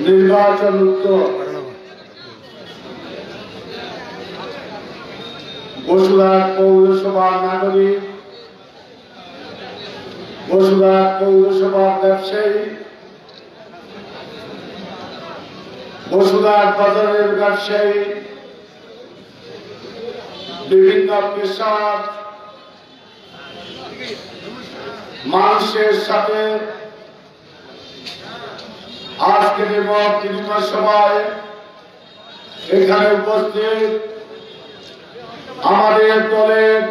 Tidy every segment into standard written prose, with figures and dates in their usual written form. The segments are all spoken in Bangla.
নির্বাচন উত্তর বসুরহাট পৌরসভার নাগরিক, বসুরহাট পৌরসভার ব্যবসায়ী, বসুরহাট বাজারের ব্যবসায়ী, বিভিন্ন পেশার মানুষের সাথে আজকের মত বিনিময় সভায় এখানে উপস্থিত আমাদের দলের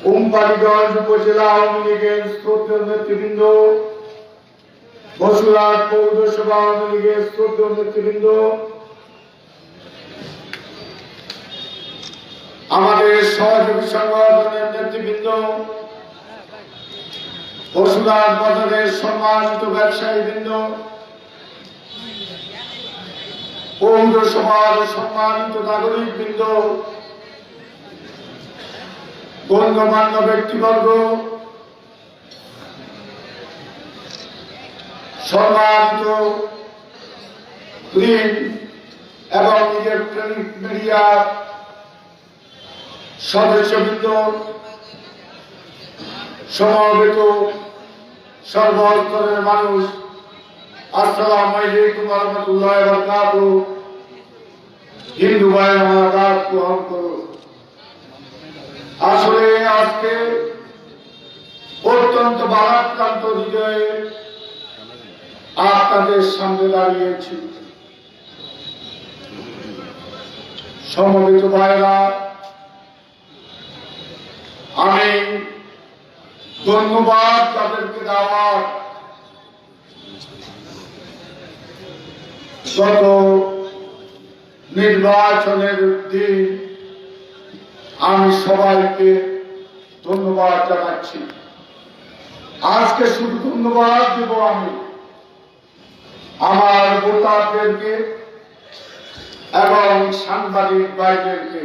কোম্পানিগঞ্জ উপজেলা আওয়ামী লীগের শ্রদ্ধেয় নেতৃবৃন্দ, বসুরহাট পৌরসভা আওয়ামী লীগের শ্রদ্ধেয় নেতৃবৃন্দ, আমাদের সহযোগী সংগঠনের নেতৃবৃন্দ, বসুরহাট বাজারের সম্মানিত ব্যবসায়ীবৃন্দ, পৌরসভার সম্মানিত নাগরিকবৃন্দ, গণ্যমান্য ব্যক্তিবর্গ, সম্মানিত প্রিন্ট এবং ইলেকট্রনিক মিডিয়া সদস্যবৃন্দ, সমবেত সর্বস্তরের মানুষ, আসসালামু আলাইকুম ওয়া রাহমাতুল্লাহি ওয়া বারাকাতুহু। হিন্দু ভাই আমার আদাব গ্রহণ করুন। আসলে আজকে অত্যন্ত ভারাক্রান্ত হৃদয়ে আপনাদের সামনে দাঁড়িয়েছি। সমবেত ভাইরা, আমি ধন্যবাদ তাদেরকে দেওয়ার গত নির্বাচনের দিন আমি সবাইকে ধন্যবাদ জানাচ্ছি। আজকে শুধু ধন্যবাদ দেব আমি আমার ভোটারদেরকে এবং সাংবাদিক ভাইদেরকে,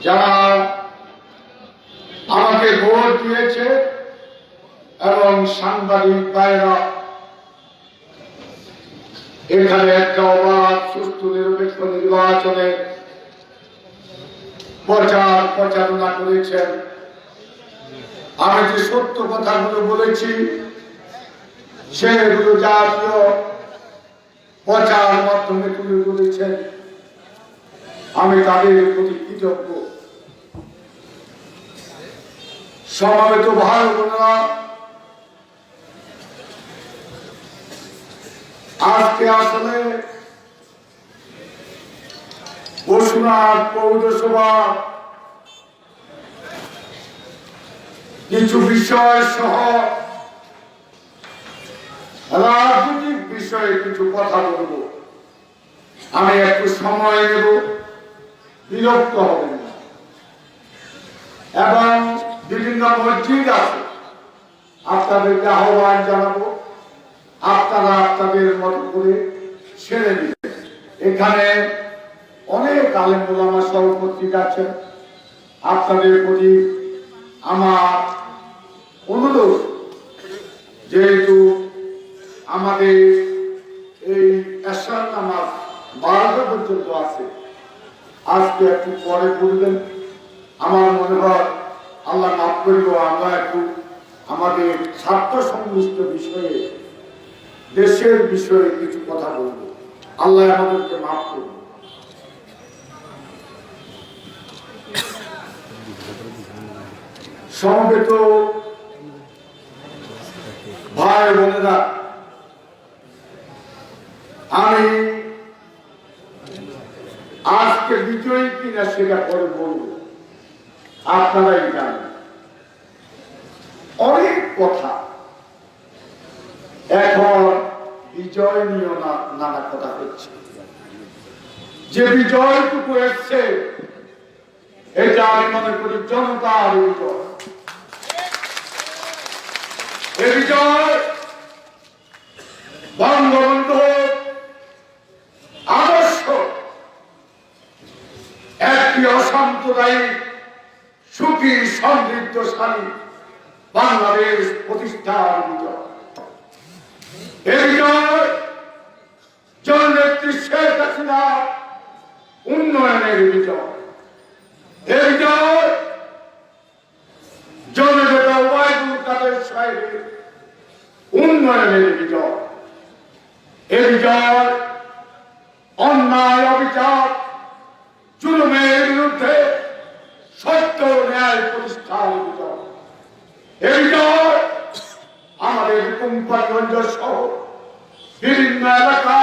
যারা আমাকে ভোট দিয়েছে, এবং সাংবাদিক ভাইরা এখানে একটা অবাধ সুষ্ঠু নিরপেক্ষ নির্বাচনে প্রচারণা করেছেন। আমি যে সত্য কথাগুলো বলেছি সেগুলো জাতীয় প্রচার মাধ্যমে তুলে ধরেছেন। আমি তাদের প্রতি কৃতজ্ঞ। সমবেত ভাই বোনেরা, আজকে আসলে বসুরহাট পৌরসভা কিছু বিষয় সহ রাজনৈতিক বিষয়ে কিছু কথা বলব। আমি একটু সময় নেব, বিরক্ত হবেন না। এবং বিভিন্ন মসজিদ আছে, আপনাদেরকে আহ্বান জানাবো, আপনারা আপনাদের মতো করে সেরে দিবেন। এখানে অনেক আলেম ওলামা সহ উপস্থিত আছেন। আপনাদের প্রতি আমার অনুরোধ, যেহেতু আমাদের এই এশার নামাজ 12টা পর্যন্ত আছে, আজকে একটু পরে পড়বেন। আমার মনে হয় আল্লাহ মাফ করলেও আমরা একটু আমাদের স্বার্থ সংশ্লিষ্ট বিষয়ে, দেশের বিষয়ে কিছু কথা বলবো। আল্লাহ আমাদেরকে মাফ করুন। সমবেত ভাই বোনেরা, আমি আজকে বিজয়ী কিনা সেটা পরে বলবো, আপনারাই জানেন। অনেক কথা এখন বিজয় নিয়েও নানা কথা হচ্ছে। যে বিজয়টুকু এসছে, এটা আমি মনে করি জনতার বিজয়। এ বিজয় বঙ্গবন্ধু আদর্শ একটি অসাম্প্রদায়িক সুখী সমৃদ্ধশালী বাংলাদেশ প্রতিষ্ঠার বিজয়। এই বিজয় জননেত্রী শেখ হাসিনা উন্নয়নের বিজয়। এই বিজয় জননেতা ওবায়দুল কাদের সাহেবের উন্নয়নের বিজয়। এই বিজয় অন্যায় অবিচার জুলুমের বিরুদ্ধে সত্য ন্যায় প্রতিষ্ঠার বিজয়। এই বিজয় আমাদের কোম্পানিগঞ্জ সহ বিভিন্ন এলাকা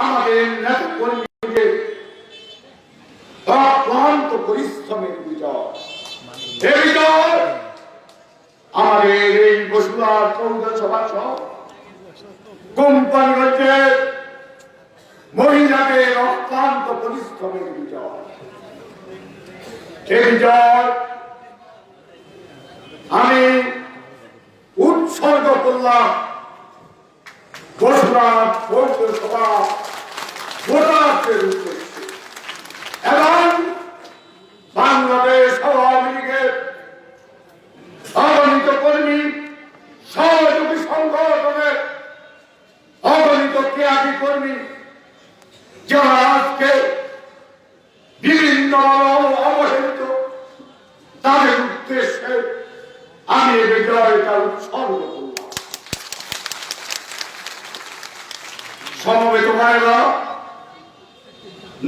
আমাদের নেতাকর্মীদের অক্লান্ত পরিশ্রমের বিজয়। এই বিজয় আমাদের এই বসুলা পৌরসভা সহ কোম্পানিগঞ্জের মহিলাদের অক্লান্ত পরিশ্রমের বিজয়। এই বিজয় আমি উৎসর্গ করলাম বসুলা পৌরসভা ভোটারদের উদ্দেশ্যে এবং বাংলাদেশ আওয়ামী লীগের অগণিত কর্মী সহযোগী সংগঠনের অগণিত ক্রিয়াশী কর্মী যারা আজকে বিভিন্ন অবহেলিত তাদের উদ্দেশ্যে আমি এই বিজয়টা উৎসর্গ করলাম। সমবেত ভাইরা,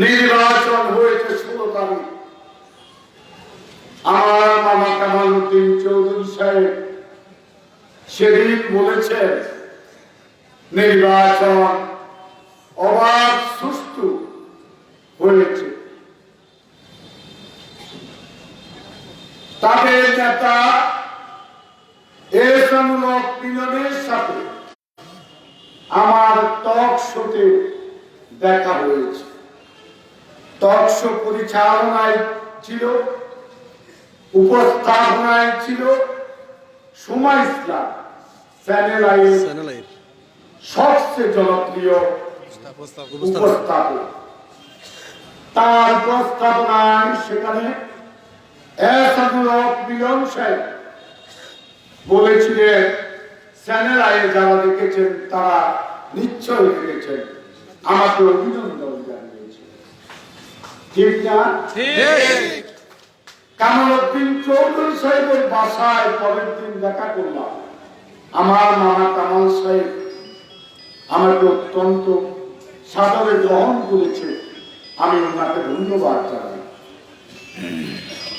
নির্বাচন হয়েছে 16 তারিখ। আমার মামা কামাল উদ্দিন চৌধুরী সাহেব সেদিন বলেছেন নির্বাচন অবাধ সুষ্ঠু হয়েছে। তাদের নেতা এহসানুল হক মিলনের সাথে আমার টক শোতে দেখা হয়েছে। টক শো পরিচালনায় ছিল, উপস্থাপনায় ছিল সুমা ইসলাম, চ্যানেল আইয়ের সবচেয়ে জনপ্রিয় উপস্থাপক। তার উপস্থাপনায় সেখানে এহসানুল হক মিলন সাহেব বলেছিলেন, চ্যানেল আইয়ে যারা দেখেছেন তারা নিশ্চয় দেখেছেন, আমাকে অভিনন্দন জানিয়েছে। ঠিক না? কামাল উদ্দিন চৌধুরী সাহেবের বাসায় পরের দিন দেখা করলাম। আমার মামা কামাল সাহেব আমাকে অত্যন্ত সাদরে গ্রহণ করেছে, আমি ওনাকে ধন্যবাদ জানাই।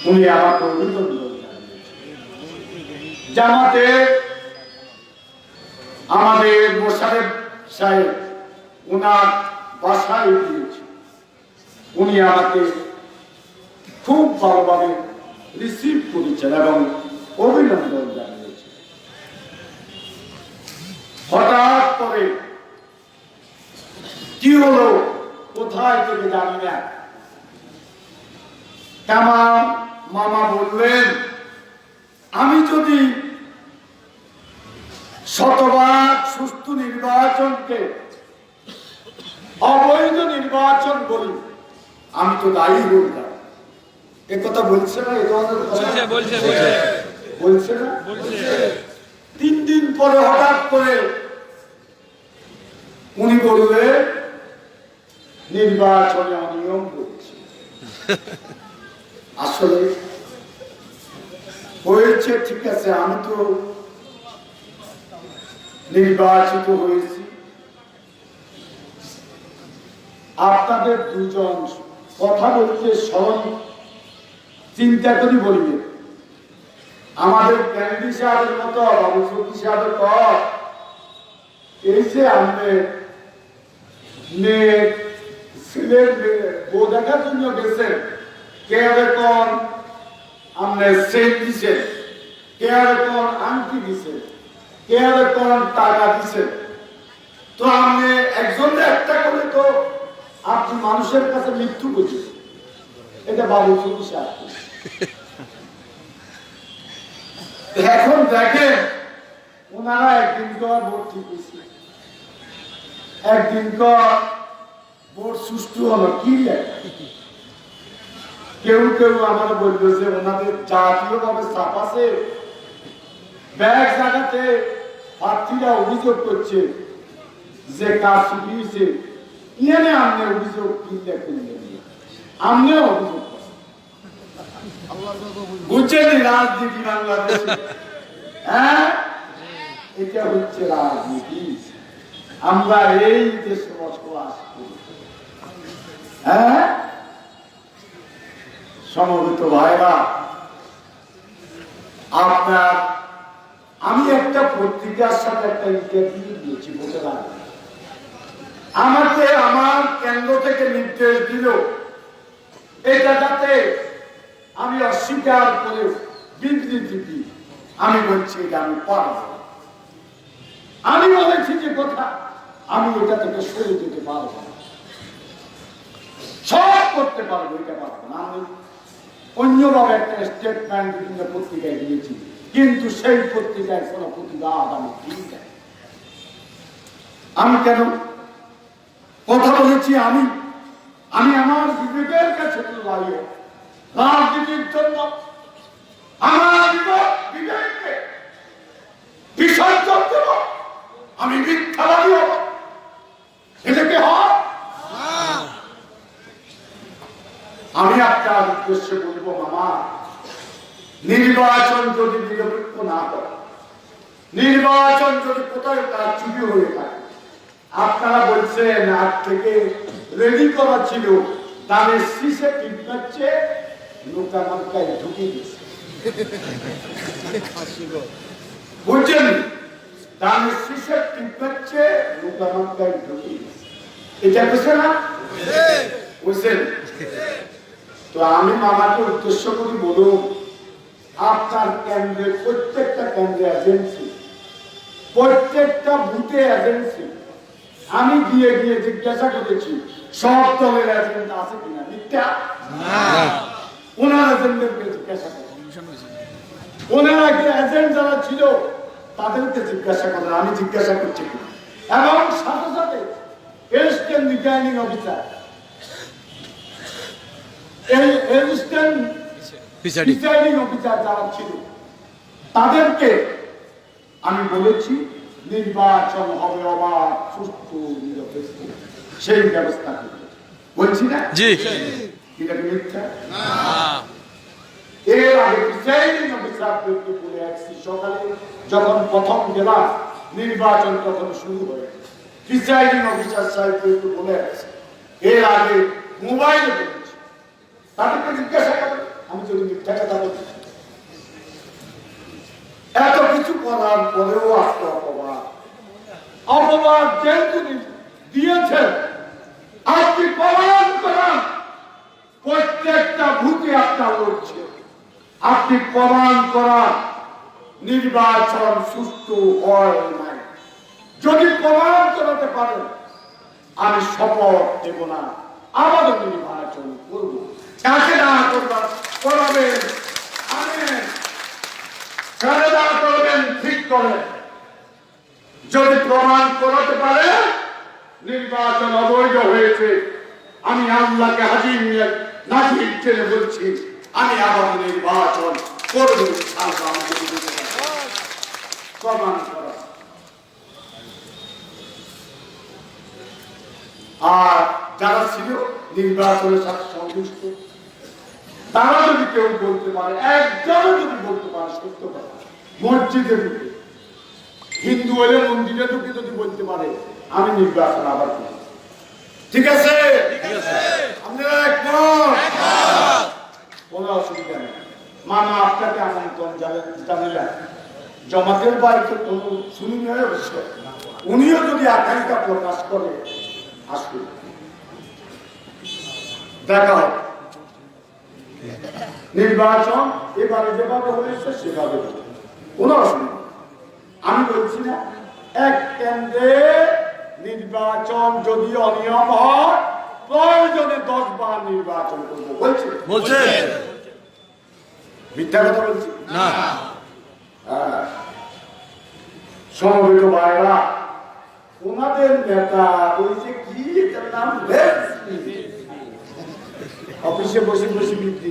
উনি আমাকে অভিনন্দন জানিয়েছেন। জামাতে আমাদের মোশারেফ সাহেব ওনার বাসায় গিয়েছে, উনি আমাকে খুব ভালোভাবে রিসিভ করেছেন এবং অভিনন্দন জানিয়েছেন। হঠাৎ করে কি হলো কোথায় থেকে জানি না, কামাল মামা বললেন, আমি যদি শতভাগ সুষ্ঠু নির্বাচনকে অবৈধ নির্বাচন বলি, আমি তো দায়ী বললাম। এ কথা বলছে না? বলছে না? 3 দিন পরে হঠাৎ করে উনি বললেন নির্বাচনে অনিয়ম হচ্ছে। আসলে হয়েছে, ঠিক আছে, আমি তো নির্বাচিত হয়েছি। আপনাদের দুজন কথা বলতে স্মরণ চিন্তা করি বলবে, আমাদের ক্যান্ডি সাহেবের মতো বাবু সতী সাহেবের পর এই যে আমাদের মেয়ে ছেলের বউ দেখার জন্য গেছেন, কে এখন আমাদের সেট দিছে, কে এখন আংটি দিছে, কে এখন টাকা দিছে। তো আমি একজনের একটা করে তো আপনি মানুষের কাছে মৃত্যু করছেন, এটা বাবু সতী সাহেব। এখন দেখেন ওনারা একদিন তো ভোট ঠিক হয়েছে, একদিন তো ভোট সুষ্ঠু হলো, কি কেউ কেউ আমার বলবে যে ওনাদের জাতীয় ভাবে চাপ আছে, ব্যাগ জায়গাতে প্রার্থীরা অভিযোগ করছে যে কাজ শিখিয়েছে, ইয়ে আমনে অভিযোগ কিনলে আমনে অভিযোগ বুঝছেন রাজনীতি বাংলাদেশে। হ্যাঁ, এটা হচ্ছে রাজনীতি। আমরা এই দেশে বসবাস করি। হ্যাঁ, সমবেত ভাইরা, আপনার আমি একটা পত্রিকার সাথে একটা ইন্টারভিউ দিয়েছি বলতে পারি, আমাকে আমার কেন্দ্র থেকে নির্দেশ দিল এটা যাতে আমি অস্বীকার করে বিবৃতি দিই। আমি বলছি এটা আমি পারব। আমি বলেছি যে কথা আমি এটা থেকে সরে যেতে পারব না, সব করতে পারবো, এটা পারবো না। আমি অন্যভাবে একটা স্টেটমেন্ট বিভিন্ন পত্রিকায় দিয়েছি, কিন্তু সেই পত্রিকায় কোন প্রতিবাদ আমি দিই না। আমি কেন কথা বলেছি? আমি আমার বিবেকের কাছে লাগিয়ে রাজনীতির জন্য আমার বিবেককে বিসর্জন দেব, আমি মিথ্যাবাদী হব, এটাকে হয়? আমি আপনার উদ্দেশ্যে বলবো, মামা, নির্বাচন যদি নিরপেক্ষ না হয়, নির্বাচন যদি কোথায় তার চুরি হয়ে থাকে, আপনারা বলছেন আগ থেকে রেডি করা ছিল, তাদের শীষে টিপছে নৌকা মার্কায় ঢুকিয়ে দিচ্ছে, বুঝছেন? তাদের শীষে টিপছে নৌকা মার্কায় ঢুকিয়ে দিচ্ছে, এটা বুঝছে না? বুঝছেন? তো আমি মামাকে উদ্দেশ্য করি বলুন, আপনার কেন্দ্রে প্রত্যেকটা কেন্দ্রে এজেন্সি, প্রত্যেকটা বুথে এজেন্সি, আমি গিয়ে গিয়ে জিজ্ঞাসা করেছি সব দলের এজেন্ট আছে কিনা, মিথ্যা ওনার এজেন্টদেরকে জিজ্ঞাসা করেন, ওনার আগে এজেন্ট যারা ছিল তাদেরকে জিজ্ঞাসা করেন, আমি জিজ্ঞাসা করছি কিনা। এবং সাথে সাথে এসিস্ট্যান্ট রিটার্নিং অফিসার, এই এসিস্ট্যান্ট প্রিসাইডিং অফিসার যারা ছিল তাদেরকে আমি বলেছি নির্বাচন হবে অবাধ, সুষ্ঠু, নিরপেক্ষ, সেই ব্যবস্থা করবে। বলছি না? জি। এটা কি মিথ্যা? না। এর আগে প্রিসাইডিং অফিসারদেরকে বলে আসছি, সকালে যখন প্রথম গেলাম নির্বাচন তখন শুরু হয়েছে, প্রিসাইডিং অফিসার সাহেবদেরকে বলে আসছি। এর আগে মোবাইলে বলেছি, তাদেরকে জিজ্ঞাসা করেন আমি যদি মিথ্যা কথা বলছি। এত কিছু করার পরেও আসতে অপবাদ যেহেতু দিয়েছেন, আপনি প্রমাণ করেন প্রত্যেকটা ভূতে আপনার লড়ছে, আপনি প্রমাণ করান নির্বাচন সুষ্ঠু হয় নাই। যদি প্রমাণ করাতে পারেন আমি শপথ দেব না আবারও নির্বাচন করব। কাকে না করাবেন, আমি কাকে না করবেন ঠিক করেন। যদি প্রমাণ করাতে পারে নির্বাচন অবৈধ হয়েছে, আমি আল্লাহকে হাজির নাজির ছেড়ে বলছি আমি আবার নির্বাচন করব। প্রমাণ করা। আর যারা ছিল নির্বাচনের সাথে সংশ্লিষ্ট তারা যদি কেউ বলতে পারে, একজনও যদি বলতে পারে সত্য কথা, মসজিদে ঢুকে, হিন্দু হলে মন্দিরে ঢুকে যদি বলতে পারে আমি নির্বাচন আবার করি, ঠিক আছে? আপনারা একমত? কোনো অসুবিধা নেই। মামা আপনাকে আমন্ত্রণ জানালেন, জমাতের বাড়িতে কোনো শুনি হয়ে বসে, উনিও যদি আকাঙ্ক্ষা প্রকাশ করে আসুন, দেখা হবে। নির্বাচন এবারে যেভাবে হয়েছে সেভাবে কোনো অসুবিধা। আমি বলছি না এক কেন্দ্রে নির্বাচন যদি অনিয়ম হয় প্রয়োজনে 10 বার নির্বাচন করবো বলছে। মিথ্যা কথা বলছি না। সমবেত ভাইরা, ওনাদের নেতা ওই যে কি নাম অফিসে বসে বসে বিবৃতি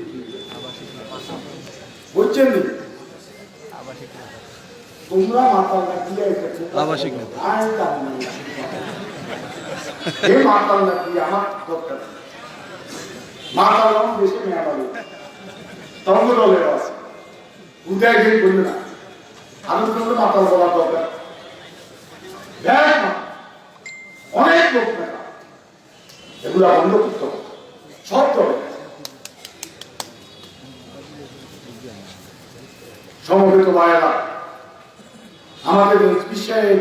বুঝছেন নি? তোমরা মাতাল না কি আবাসিক না এই মাতাল না কি আমার দরকার মাতাল বেশি মেয়া পাবে তঙ্গ দলের আছে উদয় গেট বলবে না আমি কিন্তু মাতাল বলা দরকার অনেক লোক মেলা এগুলা বন্ধ করতে হবে সব দলে সমবেত ভাইয়েরা আমাদের বিষয়ে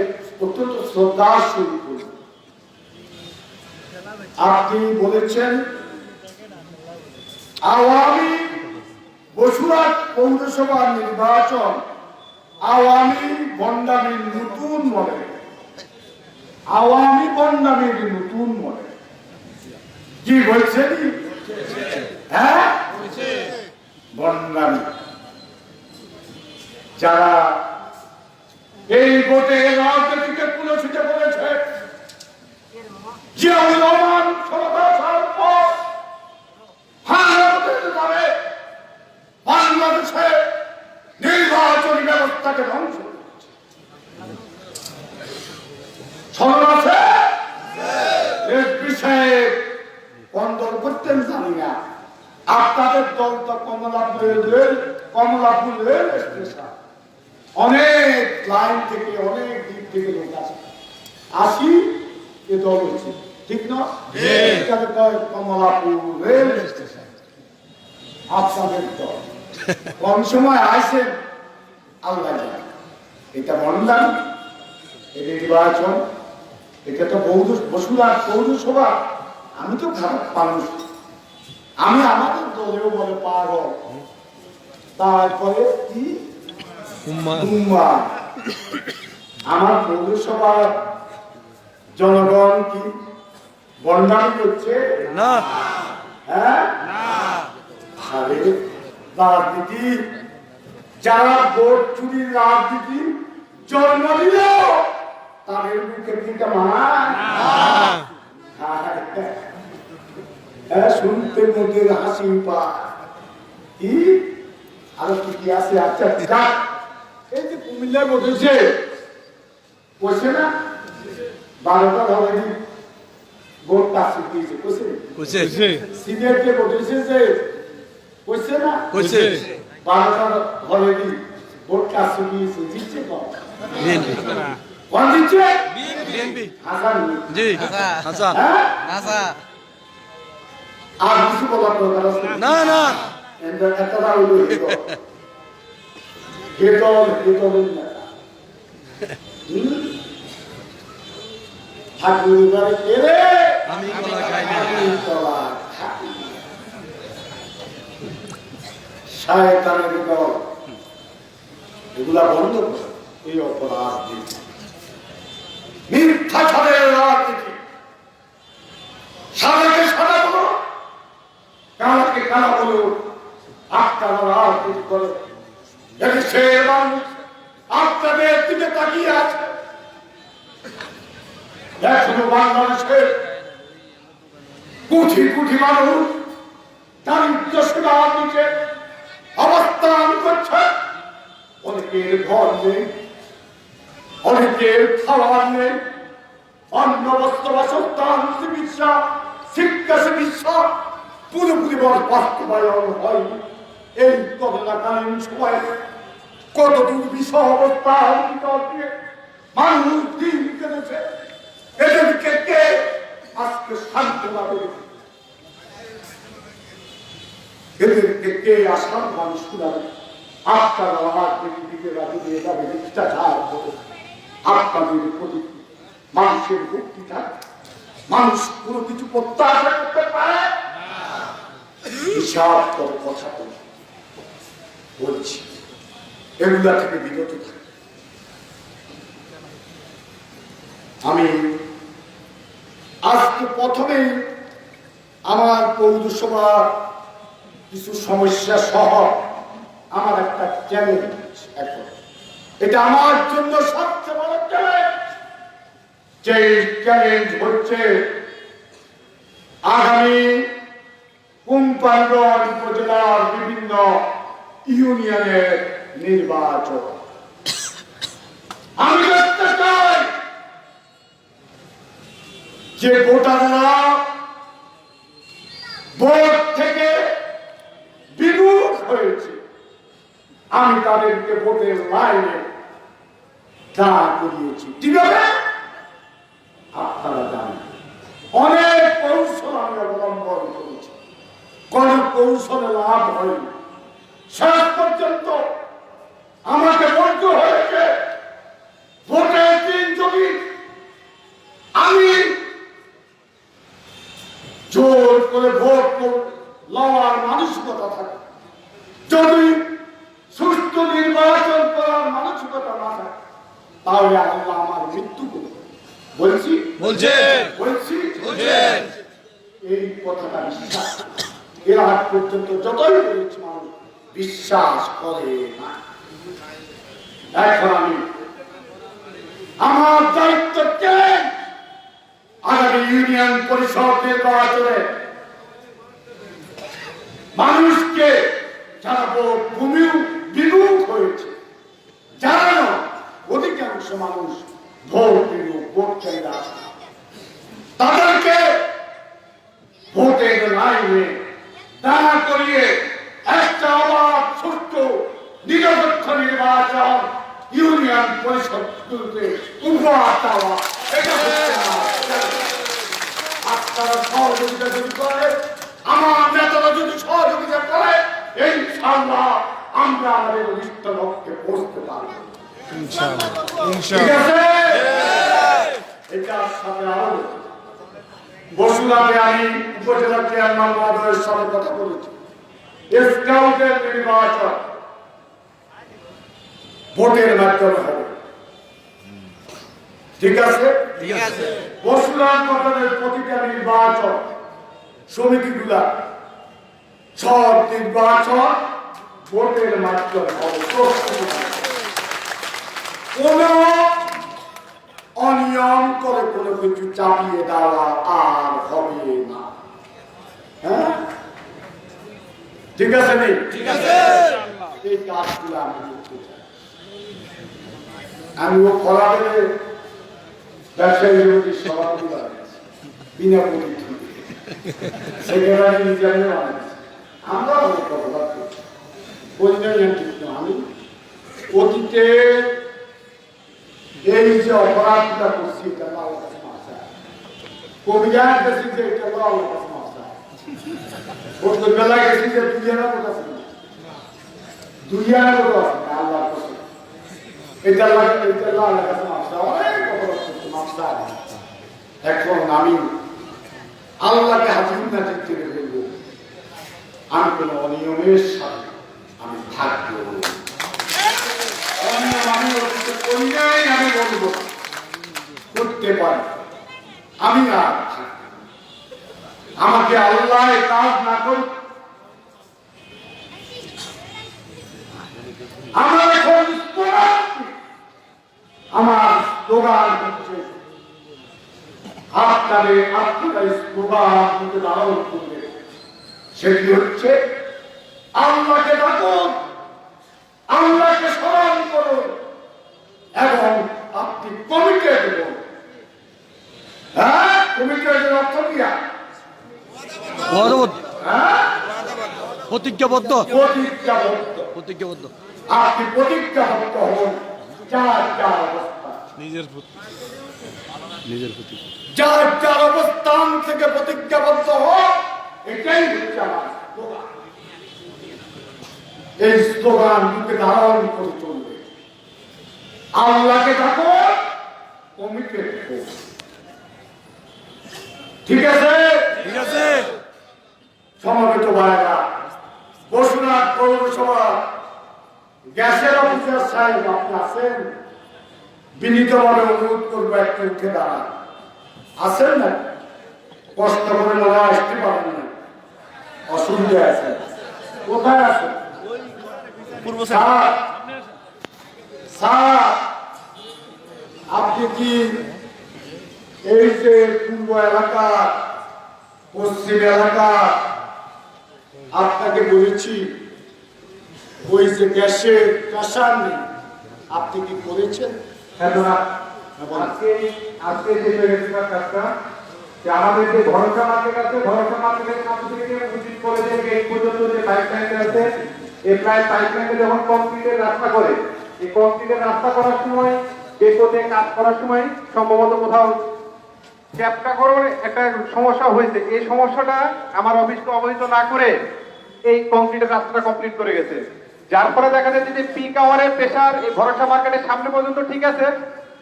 অত্যন্ত শ্রদ্ধার সহিত আপনি বলেছেন আওয়ামী বসুরহাট পৌরসভা নির্বাচন আওয়ামী বন্ডামির নতুন মডেল আওয়ামী বন্ডামির নতুন মডেল কি বলছেন? হ্যাঁ বন্ডামি যারা এই ভোটে রাজনীতিকে কুলসিত করেছে জিয়াউর রহমান বাংলাদেশে নির্বাচনী ব্যবস্থাকে ধ্বংস স্মরণ আছে এর বিষয়ে কন্দল করতেন জানি না আপনাদের দল তো কমলাপুর রেল স্টেশন অনেক লাইন থেকে অনেক দিক থেকে লোক আসে আসি এ দল হচ্ছে ঠিক না? কমলাপুর রেল স্টেশন আপনাদের দল কম সময় আসেন আল্লাহ এটা বন্ধান এটা নির্বাচন এটা তো বসুরহাট পৌরসভা আমি তো খারাপ মানুষ আমি আমাদের দলেও বলে পাগল তারপরে কি আমার পৌরসভার জনগণ কি বন্ডামি করছে না? হ্যাঁ রাজনীতি যারা ভোট চুরির রাজনীতি জন্ম দিল তাদের মুখে দিকে শুনতে মধ্যে হাসি পা কি আরো কি আছে? আচ্ছা যাক এই যে কুমিল্লায় বসেছে বসে না 12টা ধরে ভোট কাছে দিয়েছে বসে সিনিয়রকে বসেছে যে বসে না 12টা ধরে ভোট কাছে দিয়েছে জিতছে কোন দিচ্ছে হাসান জি হাসান হাসান আর কিছু বলার দরকার আছে না না একটা হলো ঠাকুর আমি কলা খাই না শয়তানের দল এগুলা বন্ধ করে এই অপরাধ মিথ্যাচারের রাজনীতি সাদাকে সাদা বলো কালাকে কালা বলো আপনারা রাজনীতি করে সে মানুষ আপনাদের দিকে তাকিয়ে আছে এখনো বাংলাদেশের কোটি কোটি মানুষ দারিদ্র সীমার নিচে অবস্থান করছে অনেকের ঘর নেই অনেকের খাবার নেই অন্ন বস্ত্র বাসস্থান চিকিৎসা শিক্ষা চিকিৎসা পুরোপুরি বাস্তবায়ন হয়নি এই করোনাকালীন সময়ে কত দুর্বিষহ অবস্থা মানুষ দিন কেটেছে এদেরকে কে আজকে সান্ত্বনা দেবে এদেরকে কে আসার মানুষ শুনাবে আপনারা রাজনীতিকে রাজু দিয়ে যাবে মিথ্যাচার করে আপনাদের প্রতি মানুষের মুক্তি থাকে মানুষ কোনো কিছু প্রত্যাশা করতে পারে হিসাব করে কথা বলছি এগুলা থেকে বিরত থাকে আমি আজকে প্রথমে আমার পৌরসভার কিছু সমস্যা সহ আমার একটা চ্যালেঞ্জ এখন এটা আমার জন্য সবচেয়ে বড় চ্যালেঞ্জ যে চ্যালেঞ্জ হচ্ছে আগামী কোম্পানিগঞ্জ উপজেলার বিভিন্ন ইউনিয়নের নির্বাচন। আমি দেখতে চাই যে ভোটাররা ভোট থেকে বিমুখ হয়েছে, আমি তাদেরকে ভোটের লাইনে দাঁড় করিয়েছি। ঠিক আছে, আপনারা জানেন অনেক কৌশল আমি অবলম্বন করেছি, কোন কৌশলে লাভ হয়নি। শেষ পর্যন্ত আমাকে বলতে হয়েছে ভোটের দিন যদি আমি জোর করে ভোট লওয়ার মানসিকতা থাকে, যদি সুস্থ নির্বাচন করার মানসিকতা না থাকে, তাহলে আল্লাহ আমার মৃত্যু করবে। বলছি এই কথাটা বিশ্বাস, এর আগ পর্যন্ত যতই বলেছি মানুষ বিশ্বাস করে না। এখন আমি আমার দায়িত্ব কে আগামী ইউনিয়ন পরিষদ নির্বাচনে মানুষকে যারা ভূমি বিমুখ হয়েছে, যারা অধিকাংশ মানুষ ভোট বিমুখ, ভোট চাইতে আসে, তাদেরকে ভোটের লাইনে দাঁড়া করিয়ে একটা অবাধ সুষ্ঠ নিরপেক্ষ নির্বাচন ইউনিয়ন পরিষদগুলোতে উপহার দেওয়া, এটা হচ্ছে না। আপনারা সহযোগিতা যদি করে, আমার নেতারা যদি সহযোগিতা করে, ইনশাআল্লাহ আমরা আমাদের অভিষ্ট লক্ষ্যে পৌঁছতে পারব। ঠিক আছে, এটার সাথে আরো বসুলাতে আমি উপজেলা চেয়ারম্যান মহোদয়ের সাথে কথা বলেছি। স্কাউটের নির্বাচন ভোটের মাধ্যমে হবে। ঠিক আছে, বসুলার গঠনের প্রতিটা নির্বাচন সমিতিগুলা সব নির্বাচন ভোটের মাধ্যমে হবে। কোন অনিয়ম করে কোনো কিছু চাপিয়ে দেওয়া আর হবে না। হ্যাঁ, ঠিক আছে নেই? এই কাজগুলো আমি করতে চাই। আমি ও খোলা পেলে ব্যবসায়ী সমিতির সভাপতি বানিয়েছি, বিনা প্রতিদ্বন্দ্বী সেক্রেটারি নিজে বানিয়েছি। আমরা অনেক কথা করছি, আমি অতীতে এই যে অপরাধটা করছি, এটা আল্লাহর কাছে মাফ চাই। কবিরা গেছি যে এটা আল্লাহর কাছে মাফ চাই। ছোটবেলা গেছি যে দুনিয়ার মতো আছে, দুনিয়ার মতো আছে আল্লাহর কাছে, এটা আল্লাহর কাছে মাফ চাই। অনেক অপরাধ করছি, মাফ চাই। এখন আমি আল্লাহকে হাজির নাজির করে ফেলবো, আমি কোন অনিয়মের সাথে আমি থাকবো। আমি বলবো করতে পারি, আমি আর আমাকে আল্লাহ কাজ না করি। আমার এখন আমার স্লোগান হচ্ছে, আপনারা স্লোগান দিতে ধারণ করবে, সেটি হচ্ছে আল্লাহকে ডাকুন, আল্লাহকে স্মরণ করুন এবং আপনি কমিটেড হন। হ্যাঁ, কমিটেডের অর্থ কি? প্রতিজ্ঞাবদ্ধ। আপনি প্রতিজ্ঞাবদ্ধ হন যার যার অবস্থান, যার যার অবস্থান থেকে প্রতিজ্ঞাবদ্ধ হন। এটাই হচ্ছে আমার স্লোগান। এই স্লোগান মুখে ধারণ করে চলবে। আল্লাহকে ডাকো, কমিটেড হো। ঠিক আছে? সমবেত ভাইরা, বসুনাথ পৌরসভা গ্যাসের অফিসার সাহেব আপনি আছেন? বিনীতভাবে অনুরোধ করবো একটু উঠে দাঁড়ান। আছেন না? কষ্ট করে মনে আসতে পারেন না, অসুবিধা আছে। কোথায় আছেন? আপনি কি এই যে পূর্ব এলাকা, পশ্চিম এলাকা, আপনাকে বলেছি ওই যে গ্যাসের প্রেসার নেই, আপনি কি করেছেন? হ্যাঁ জনাব, আজকে যে রেজিস্টার কাজটা যে আমাদের যে ভরসা মার্কেট আছে, ভরসা মার্কেটের কাছ থেকে উচিত কলেজের গেট পর্যন্ত যে পাইপলাইনটা আছে, এই পাইপলাইনে যখন কংক্রিটের রাস্তা করে, এই কংক্রিটের রাস্তা করার সময় ডেপোতে কাজ করার সময় সম্ভবত কোথাও চ্যাপটা করার একটা সমস্যা হয়েছে। এই সমস্যাটা আমার অফিসকে অবহিত না করে এই কংক্রিটের রাস্তাটা কমপ্লিট করে গেছে, যার ফলে দেখা যাচ্ছে যে পিক আওয়ারের প্রেসার এই ভরসা মার্কেটের সামনে পর্যন্ত ঠিক আছে,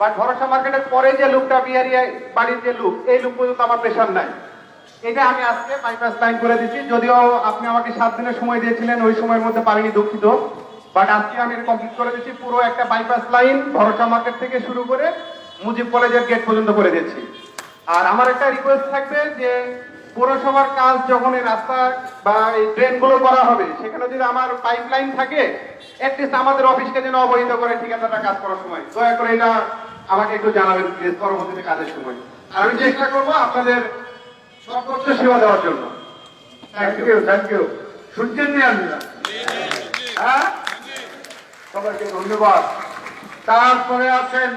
বাট ভরসা মার্কেটের পরে যে লুকটা বিহারি বাড়ির যে লুক, এই লুক পর্যন্ত আমার প্রেসার নাই। এটা আমি আজকে বাইপাস লাইন করে দিচ্ছি, যদিও আপনি আমাকে 7 দিনের সময় দিয়েছিলেন, ওই সময়ের মধ্যে পারিনি, দুঃখিত। বাট আজকে আমি কমপ্লিট করে দিচ্ছি, পুরো একটা বাইপাস লাইন ভরসা মার্কেট থেকে শুরু করে মুজিব কলেজের গেট পর্যন্ত করে দিচ্ছি। আর আমার একটা রিকোয়েস্ট থাকবে যে পৌরসভার কাজ যখন এই রাস্তা বা এই ড্রেনগুলো করা হবে, সেখানে যদি আমার পাইপলাইন থাকে, অ্যাটলিস্ট আমাদের অফিসকে যেন অবহিত করে ঠিকাদারটা কাজ করার সময়। দয়া করে এটা আমাকে একটু জানাবেন প্লিজ, পরবর্তীতে কাজের সময়। আর আমি চেষ্টা করবো আপনাদের সর্বোচ্চ সেবা দেওয়ার জন্য। Thank you. শুনছেন নি আপনারা? হ্যাঁ, সবাইকে ধন্যবাদ। তারপরে আছেন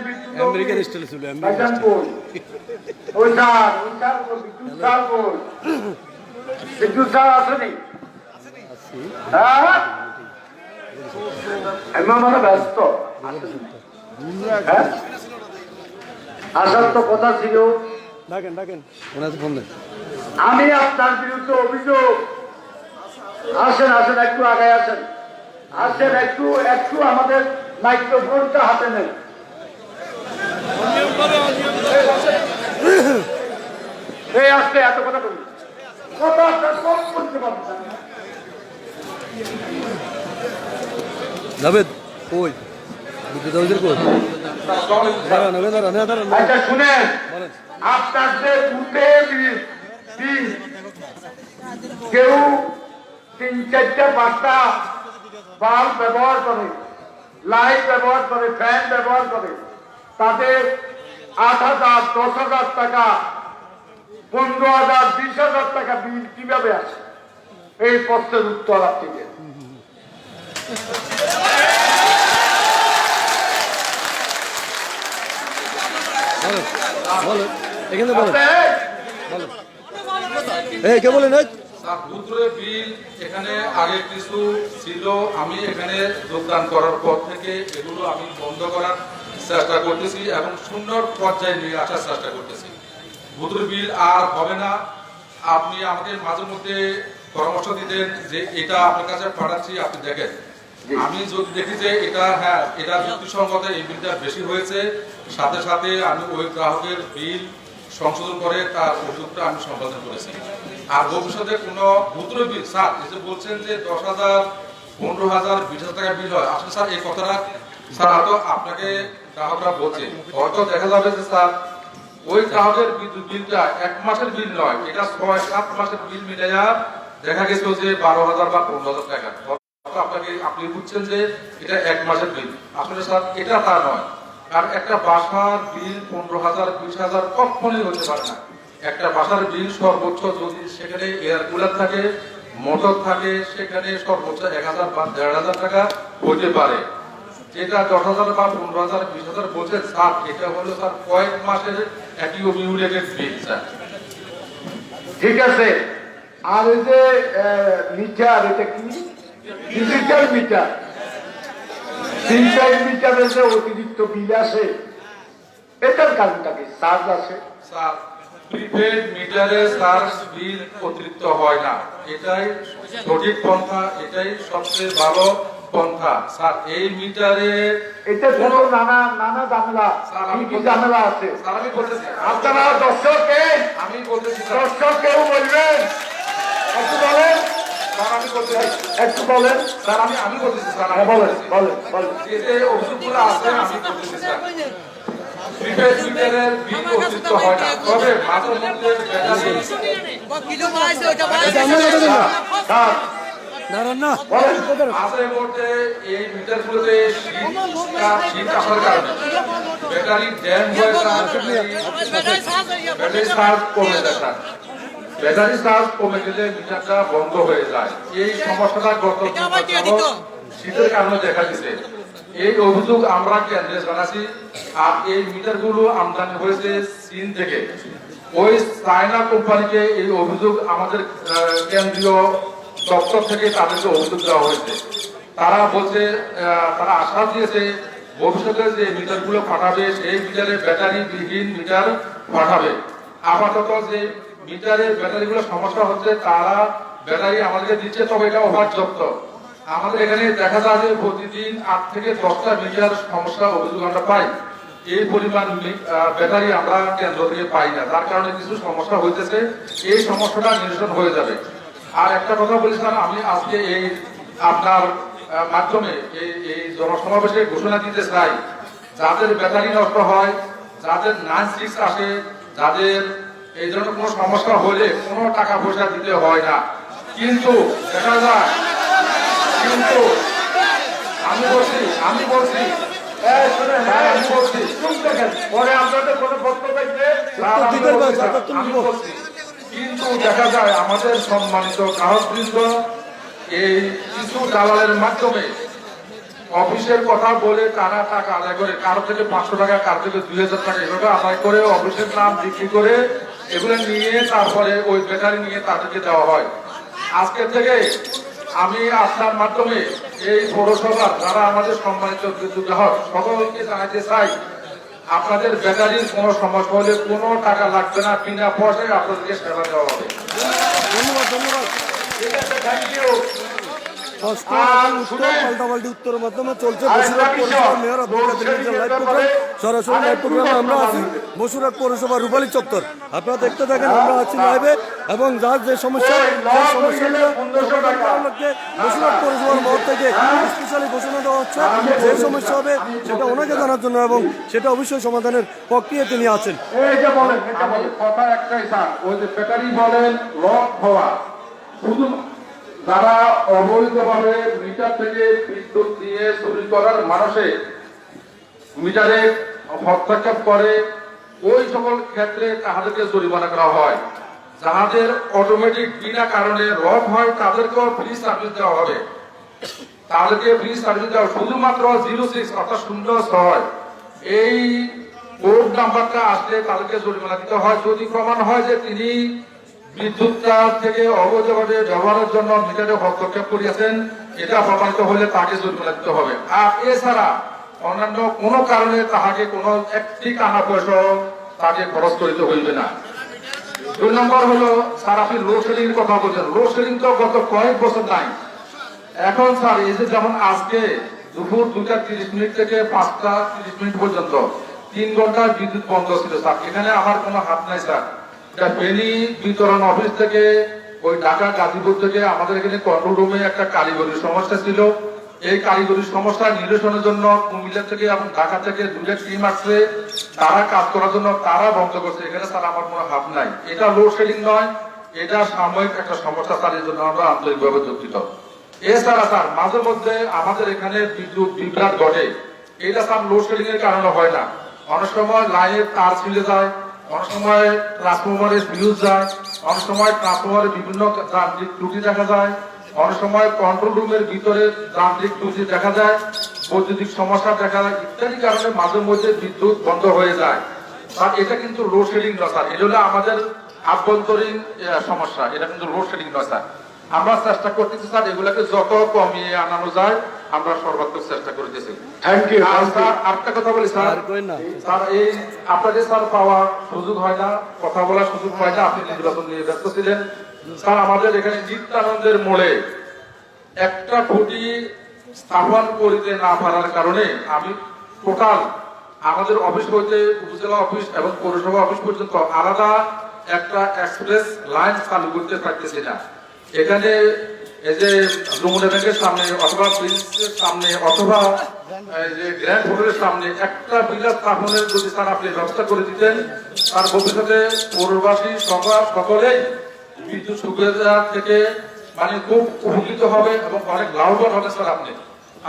আমেরিকান স্টাইলে ছিল, আমেরিকান বিদ্যুৎ স্যার আসেনি? হ্যাঁ, মানে ব্যস্ত আসার তো কথা ছিল। ডাকেন ওনাকে ফোন দেন। আমি আপনার বিরুদ্ধে অভিযোগ। আসেন একটু আগে আসেন, একটু আমাদের মাইক্রোফোনটা হাতে নেন। এই আসতে এত কথা বলি, কথা কম করতে পারছেন না। জাভেদ কই বিদ্যুৎ অফিসের কই? দাঁড়ান। আচ্ছা শুনেন, বলেন। আপনার যে বুথে কেউ 3-4টা 5টা বাল্ব ব্যবহার করে, লাইট ব্যবহার করে, ফ্যান ব্যবহার করে, তাদের 8,000, 10,000 টাকা, 15,000, 20,000 টাকা বিল কিভাবে আসে? এই প্রশ্নের উত্তর আপনি দেন। বলেন এখানে বলেন। এই কে বলেন? ভূতুরে বিল এখানে আগে কিছু ছিল, আমি এখানে যোগদান করার পর থেকে এগুলো আমি বন্ধ করার চেষ্টা করতেছি এবং সুন্দর পর্যায়ে নিয়ে আসার চেষ্টা করতেছি। ভূতুরে বিল আর হবে না। আপনি আমাকে মাঝে মধ্যে পরামর্শ দিতেন যে এটা আপনার কাছে পাঠাচ্ছি, আপনি দেখেন। আমি যদি দেখি যে এটা যুক্তিসঙ্গত, এই বিলটা বেশি হয়েছে, সাথে সাথে আমি ওই গ্রাহকের বিল সংশোধন করে তার অভিযোগটা আমি সম্পাদন করেছি। আর ভবিষ্যতে কোনো ভূতুরে বিল, স্যার এই যে বলছেন যে 10,000, 15,000, 20,000 টাকা বিল হয়, আসলে স্যার এই কথাটা স্যার হয়তো আপনাকে গ্রাহকরা বলছে, হয়তো দেখা যাবে যে স্যার ওই গ্রাহকের বিদ্যুৎ বিলটা 1 মাসের বিল নয়, এটা 6-7 মাসের বিল মিলে দেখা গেছে যে 12,000 বা 15,000 টাকা। আপনি বুঝছেন যে এটা 1 মাসের বিল, আসলে স্যার এটা তা নয়। আর একটা বাসার বিল 15,000, 20,000 কখনোই হতে পারে না। একটা বাসার বিল সর্বোচ্চ যদি সেখানে এয়ার কুলার থাকে, মোটর থাকে, সেখানে সর্বোচ্চ 1,000 বা 1,500 টাকা হতে পারে। যেটা 10,000 বা 15,000, 20,000 বলছেন স্যার, এটা হলো স্যার কয়েক মাসের একই অভিমূল্যের বিল স্যার। ঠিক আছে। আর এই যে মিটার, এটা কি ডিজিটাল মিটার, 3-4 মিটারের যে অতিরিক্ত বিল আসে, এটার কারণটা কি? চার্জ আসে স্যার, প্রিপেড মিটারে চার্জ বিল অতিরিক্ত হয় না, এটাই সঠিক পন্থা, এটাই সবচেয়ে ভালো পন্থা স্যার। এই মিটারে এটা কোনো নানা ঝামেলা, কি ঝামেলা আছে? স্যার আমি বলতেছি, আপনারা দর্শককে আমি বলতেছি স্যার, দর্শক কেউ বলবেন, একটু বলেন স্যার আমি বলতেছি, একটু বলেন স্যার আমি বলতেছি স্যার, হ্যাঁ, বলেন বলেন বলেন। যে যে অভিযোগগুলো আছে আমি বলতেছি স্যার, প্রিপেড মিটারের বিল অতিরিক্ত হয় না, তবে মাঝে মধ্যে ব্যাটারি স্যার দাঁড়ান না। মাঝে মধ্যে এই মিটারগুলোতে শীত আসার কারণে ব্যাটারি ড্যাম হয়ে যায়, ব্যাটারি চার্জ কমে যায় স্যার। ব্যাটারি চার্জ কমে গেলে মিটারটা বন্ধ হয়ে যায়। এই সমস্যাটা গত শীতের কারণে দেখা দিচ্ছে। এই অভিযোগ আমরা কেন্দ্রে জানাচ্ছি। আর এই মিটারগুলো আমদানি হয়েছে চীন থেকে। ওই চায়না কোম্পানিকে এই অভিযোগ আমাদের কেন্দ্রীয় দপ্তর থেকে তাদেরকে অভিযোগ দেওয়া হয়েছে। তারা বলছে, তারা আশ্বাস দিয়েছে ভবিষ্যতে যে মিটারগুলো পাঠাবে সেই মিটারে ব্যাটারি বিহীন মিটার পাঠাবে। আপাতত যে মিটারের ব্যাটারিগুলো সমস্যা হচ্ছে, তারা ব্যাটারি আমাদেরকে দিচ্ছে, তবে এটা ওভারযুক্ত। আমাদের এখানে দেখা যায় যে প্রতিদিন 8 থেকে 10টা মিটার সমস্যা অভিযোগ আমরা পাই। এই পরিমাণ ব্যাটারি আমরা কেন্দ্র থেকে পাই না, তার কারণে কিছু সমস্যা হইতেছে। এই সমস্যাটা নিরসন হয়ে যাবে। আর একটা কথা বলেছিলাম, আমি আজকে এই আপনার মাধ্যমে এই জনসমাবেশে ঘোষণা দিতে চাই, যাদের ব্যাটারি নষ্ট হয়, যাদের 9-6 আসে, যাদের এই ধরনের কোনো সমস্যা হলে কোনো টাকা পয়সা দিতে হয় না। কিন্তু দেখা যায়, কিন্তু আমি বলছি পরে আপনাদের কোনো বক্তব্য কিন্তু দেখা যায় আমাদের সম্মানিত গ্রাহকবৃন্দ এই কিছু দালালের মাধ্যমে অফিসের কথা বলে তারা টাকা আদায় করে, কারো থেকে 500 টাকা, কারো থেকে 2000 টাকা এভাবে আদায় করে অফিসের নাম বিক্রি করে এগুলো নিয়ে তারপরে ওই ব্যাটারি নিয়ে তাদেরকে দেওয়া হয়। আজকে থেকে আমি আপনার মাধ্যমে এই পৌরসভার যারা আমাদের সম্মানিত বিদ্যুৎ গ্রাহক সকলকে জানাতে চাই, আপনাদের ব্যাটারির কোনো সমস্যা হলে কোনো টাকা লাগবে না, বিনা পয়সায় আপনাদেরকে সেবা দেওয়া হবে। ধন্যবাদ। ঠিক আছে, থ্যাংক ইউ। পাল্টাপাল্টি উত্তরের মাধ্যমে চলছে বসুরহাট পৌরসভার মেয়র আব্দুল কাদের মির্জার লাইভ প্রোগ্রাম। সরাসরি লাইভ প্রোগ্রামে আমরা আছি বসুরহাট পৌরসভা রূপালী চত্বর। আপনারা দেখতে থাকেন, আমরা আছি লাইভে। এবং যার যে সমস্যাগুলো বসুরহাট পৌরসভার মহল থেকে স্পেশালি ঘোষণা দেওয়া হচ্ছে, যে সমস্যা হবে সেটা ওনাকে জানার জন্য এবং সেটা অবশ্যই সমাধানের প্রক্রিয়া তিনি আছেন। এই যে বলেন, আমাদের কথা একটাই স্যার, ওই যে ব্যাটারি বলেন লক হওয়া, শুধু যারা অবৈধভাবে মিটার থেকে বিদ্যুৎ দিয়ে চুরি করার মানুষে মিটারে হস্তক্ষেপ করে, ওই সকল ক্ষেত্রে তাদেরকে জরিমানা করা হয়। যাদের অটোমেটিক বিনা কারণে লক হয় তাদেরকেও ফ্রি সার্ভিস দেওয়া হবে। তাদেরকে ফ্রি সার্ভিস দেওয়া শুধুমাত্র 06 অর্থাৎ 06 এই কোড নাম্বারটা আসলে তাদেরকে জরিমানা দিতে হয়। যদি প্রমাণ হয় যে তিনি বিদ্যুৎটা থেকে অবৈধভাবে ব্যবহারের জন্য মিটারে হস্তক্ষেপ করিয়াছেন, এটা প্রমাণিত হলে তাকে জরিমানা দিতে হবে। আর এছাড়া অন্যান্য কোনো কারণে তাহাকে কোনো একটি টাকা পয়সা তাকে খরচ করিতে হইবে না। 2 নম্বর হলো স্যার, আপনি লোডশেডিং এর কথা বলছেন। লোডশেডিং তো গত কয়েক বছর নাই। এখন স্যার এই যে যেমন আজকে দুপুর 2:30 থেকে 5:30 পর্যন্ত 3 ঘন্টা বিদ্যুৎ বন্ধ ছিল স্যার। এখানে আমার কোনো হাত নাই স্যার। এটা ফেনী বিতরণ অফিস থেকে, ওই ঢাকা গাজীপুর থেকে আমাদের এখানে কন্ট্রোল রুমে একটা কারিগরির সমস্যা ছিল। এই কারিগরির সমস্যা নিরসনের জন্য কুমিল্লা থেকে এবং ঢাকা থেকে 2টা টিম আসছে, তারা কাজ করার জন্য তারা বন্ধ করছে। এখানে স্যার আমার কোনো হাত নাই। এটা লোডশেডিং নয়, এটা সাময়িক একটা সমস্যা স্যার, এর জন্য আমরা আন্তরিকভাবে দুঃখিত। এছাড়া স্যার মাঝে মধ্যে আমাদের এখানে বিদ্যুৎ বিভ্রাট ঘটে। এটা স্যার লোডশেডিং এর কারণে হয় না। অনেক সময় লাইনের তার ছিঁড়ে যায়, অনেক সময় ট্রান্সফরমারের ফিউজ যায়, অনেক সময় ট্রান্সফরমারের বিভিন্ন যান্ত্রিক ত্রুটি দেখা যায়, অনেক সময় কন্ট্রোল রুমের ভিতরে যান্ত্রিক ত্রুটি দেখা যায়, বৈদ্যুতিক সমস্যা দেখা যায়, ইত্যাদি কারণে মাঝে মধ্যে বিদ্যুৎ বন্ধ হয়ে যায়। আর এটা কিন্তু লোডশেডিং নয় স্যার, এটা হলো আমাদের আভ্যন্তরীণ সমস্যা। এটা কিন্তু লোডশেডিং নয় স্যার। আমরা চেষ্টা করতেছি স্যার এগুলাকে যত কমিয়ে আনানো যায় আমরা সর্বাত্মক চেষ্টা করতেছি। Thank you. আরেকটা কথা বলি স্যার, স্যার এই আপনাদের স্যার পাওয়ার সুযোগ হয় না, কথা বলার সুযোগ হয় না, আপনি নির্বাচন নিয়ে ব্যস্ত ছিলেন স্যার। আমাদের এখানে নিত্যানন্দের মোড়ে একটা খুঁটি স্থাপন করিতে না পারার কারণে আমি টোটাল আমাদের অফিস হইতে উপজেলা অফিস এবং পৌরসভা অফিস পর্যন্ত আলাদা একটা এক্সপ্রেস লাইন চালু করতে পারতেছি না। এখানে এই যে যমুনা ব্যাংকের সামনে অথবা প্রিন্সের সামনে অথবা যে গ্র্যান্ড হোটেলের সামনে একটা বিলাস স্থাপনের যদি স্যার আপনি ব্যবস্থা করে দিতেন, তার ভবিষ্যতে পৌরবাসী সকলেই বিদ্যুৎ সুবিধা থেকে মানে খুব উপকৃত হবে এবং অনেক লাভবান হবে স্যার।